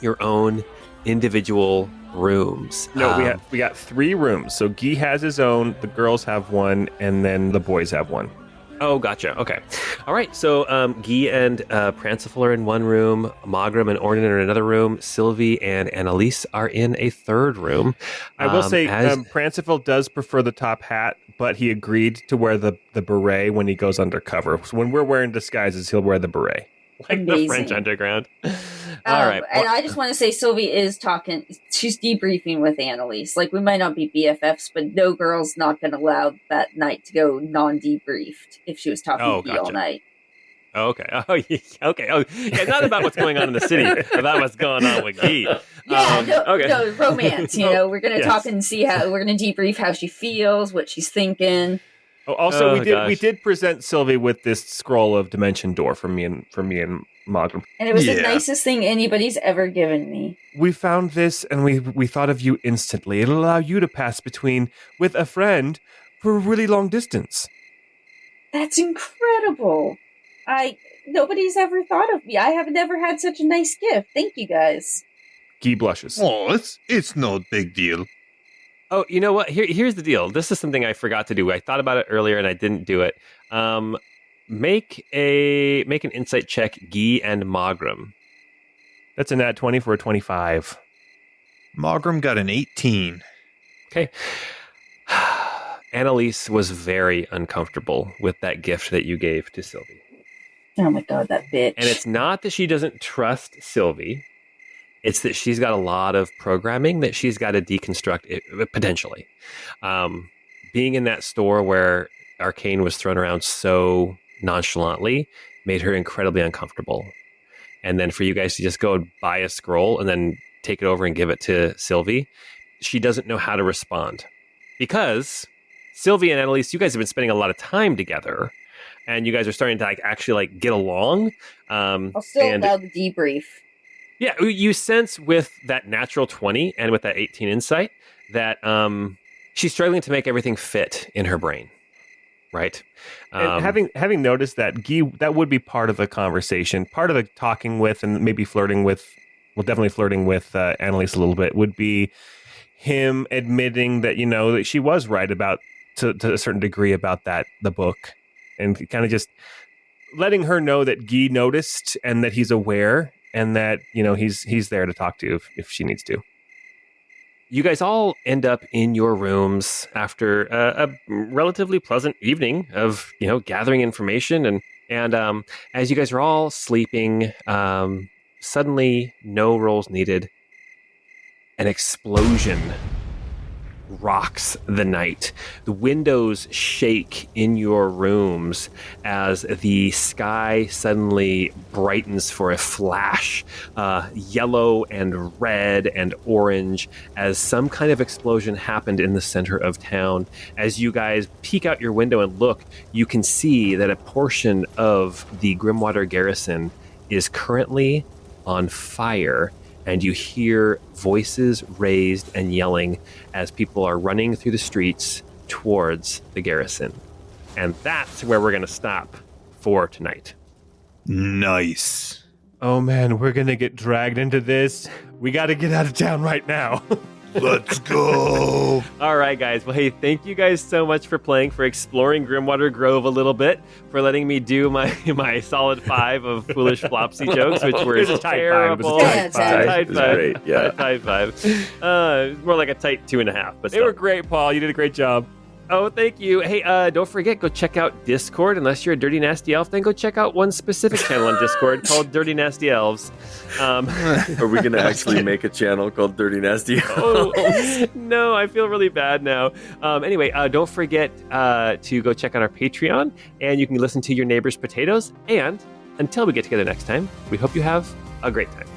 your own individual rooms. No, we got 3 rooms. So Guy has his own, the girls have one, and then the boys have one. Oh, gotcha. Okay. All right. So Guy and Pranciful are in one room. Magram and Ornan are in another room. Cilvy and Annalise are in a third room. I will say Pranciful does prefer the top hat, but he agreed to wear the beret when he goes undercover. So when we're wearing disguises, he'll wear the beret. Like Amazing. the French underground. All right. And I just want to say Cilvy is talking, she's debriefing with Annalise. Like, we might not be BFFs, but no girl's not going to allow that night to go non-debriefed if she was talking to you all night. Oh, okay. Oh, yeah. Okay. Oh, yeah. Not about what's going on in the city, about what's going on with Guy. No, romance. We're going to talk and see how we're going to debrief how she feels, what she's thinking. Oh, also, we did present Cilvy with this scroll of Dimension Door from me and Magram. And it was the nicest thing anybody's ever given me. We found this and we thought of you instantly. It'll allow you to pass between with a friend for a really long distance. That's incredible. Nobody's ever thought of me. I have never had such a nice gift. Thank you guys. Guy blushes. Oh, it's no big deal. Oh, you know what? Here's the deal. This is something I forgot to do. I thought about it earlier and I didn't do it. Make an insight check, Guy and Magram. That's a nat 20 for a 25. Magram got an 18. Okay. Annalise was very uncomfortable with that gift that you gave to Cilvy. Oh my god, that bitch. And it's not that she doesn't trust Cilvy. It's that she's got a lot of programming that she's got to deconstruct, potentially. Being in that store where Arcane was thrown around so nonchalantly made her incredibly uncomfortable. And then for you guys to just go and buy a scroll and then take it over and give it to Cilvy, she doesn't know how to respond. Because Cilvy and Annalise, you guys have been spending a lot of time together, and you guys are starting to actually get along. I'll still allow the debrief. Yeah, you sense with that natural 20 and with that 18 insight that she's struggling to make everything fit in her brain, right? And having noticed that, Guy, that would be part of the conversation, part of the talking with and maybe definitely flirting with Annalise a little bit, would be him admitting that, that she was right about, to a certain degree about the book, and kind of just letting her know that Guy noticed and that he's aware. And that, he's there to talk to if she needs to. You guys all end up in your rooms after a relatively pleasant evening of, gathering information. And as you guys are all sleeping, suddenly, no rolls needed, an explosion rocks the night. The windows shake in your rooms as the sky suddenly brightens for a flash, yellow and red and orange, as some kind of explosion happened in the center of town. As you guys peek out your window and look, you can see that a portion of the Grimwater garrison is currently on fire. And you hear voices raised and yelling as people are running through the streets towards the garrison. And that's where we're going to stop for tonight. Nice. Oh man, we're going to get dragged into this. We got to get out of town right now. Let's go. All right, guys. Well, hey, thank you guys so much for playing, for exploring Grimwater Grove a little bit, for letting me do my solid 5 of foolish flopsy jokes, which were terrible. Tight 5. It was great, yeah. Tight 5. More like a tight 2.5. But they were great, Paul. You did a great job. Oh, thank you. Hey, don't forget, go check out Discord. Unless you're a Dirty Nasty Elf, then go check out one specific channel on Discord called Dirty Nasty Elves. Are we going to actually make a channel called Dirty Nasty Elves? Oh, no, I feel really bad now. Anyway, don't forget to go check out our Patreon, and you can listen to Your Neighbor's Potatoes. And until we get together next time, we hope you have a great time.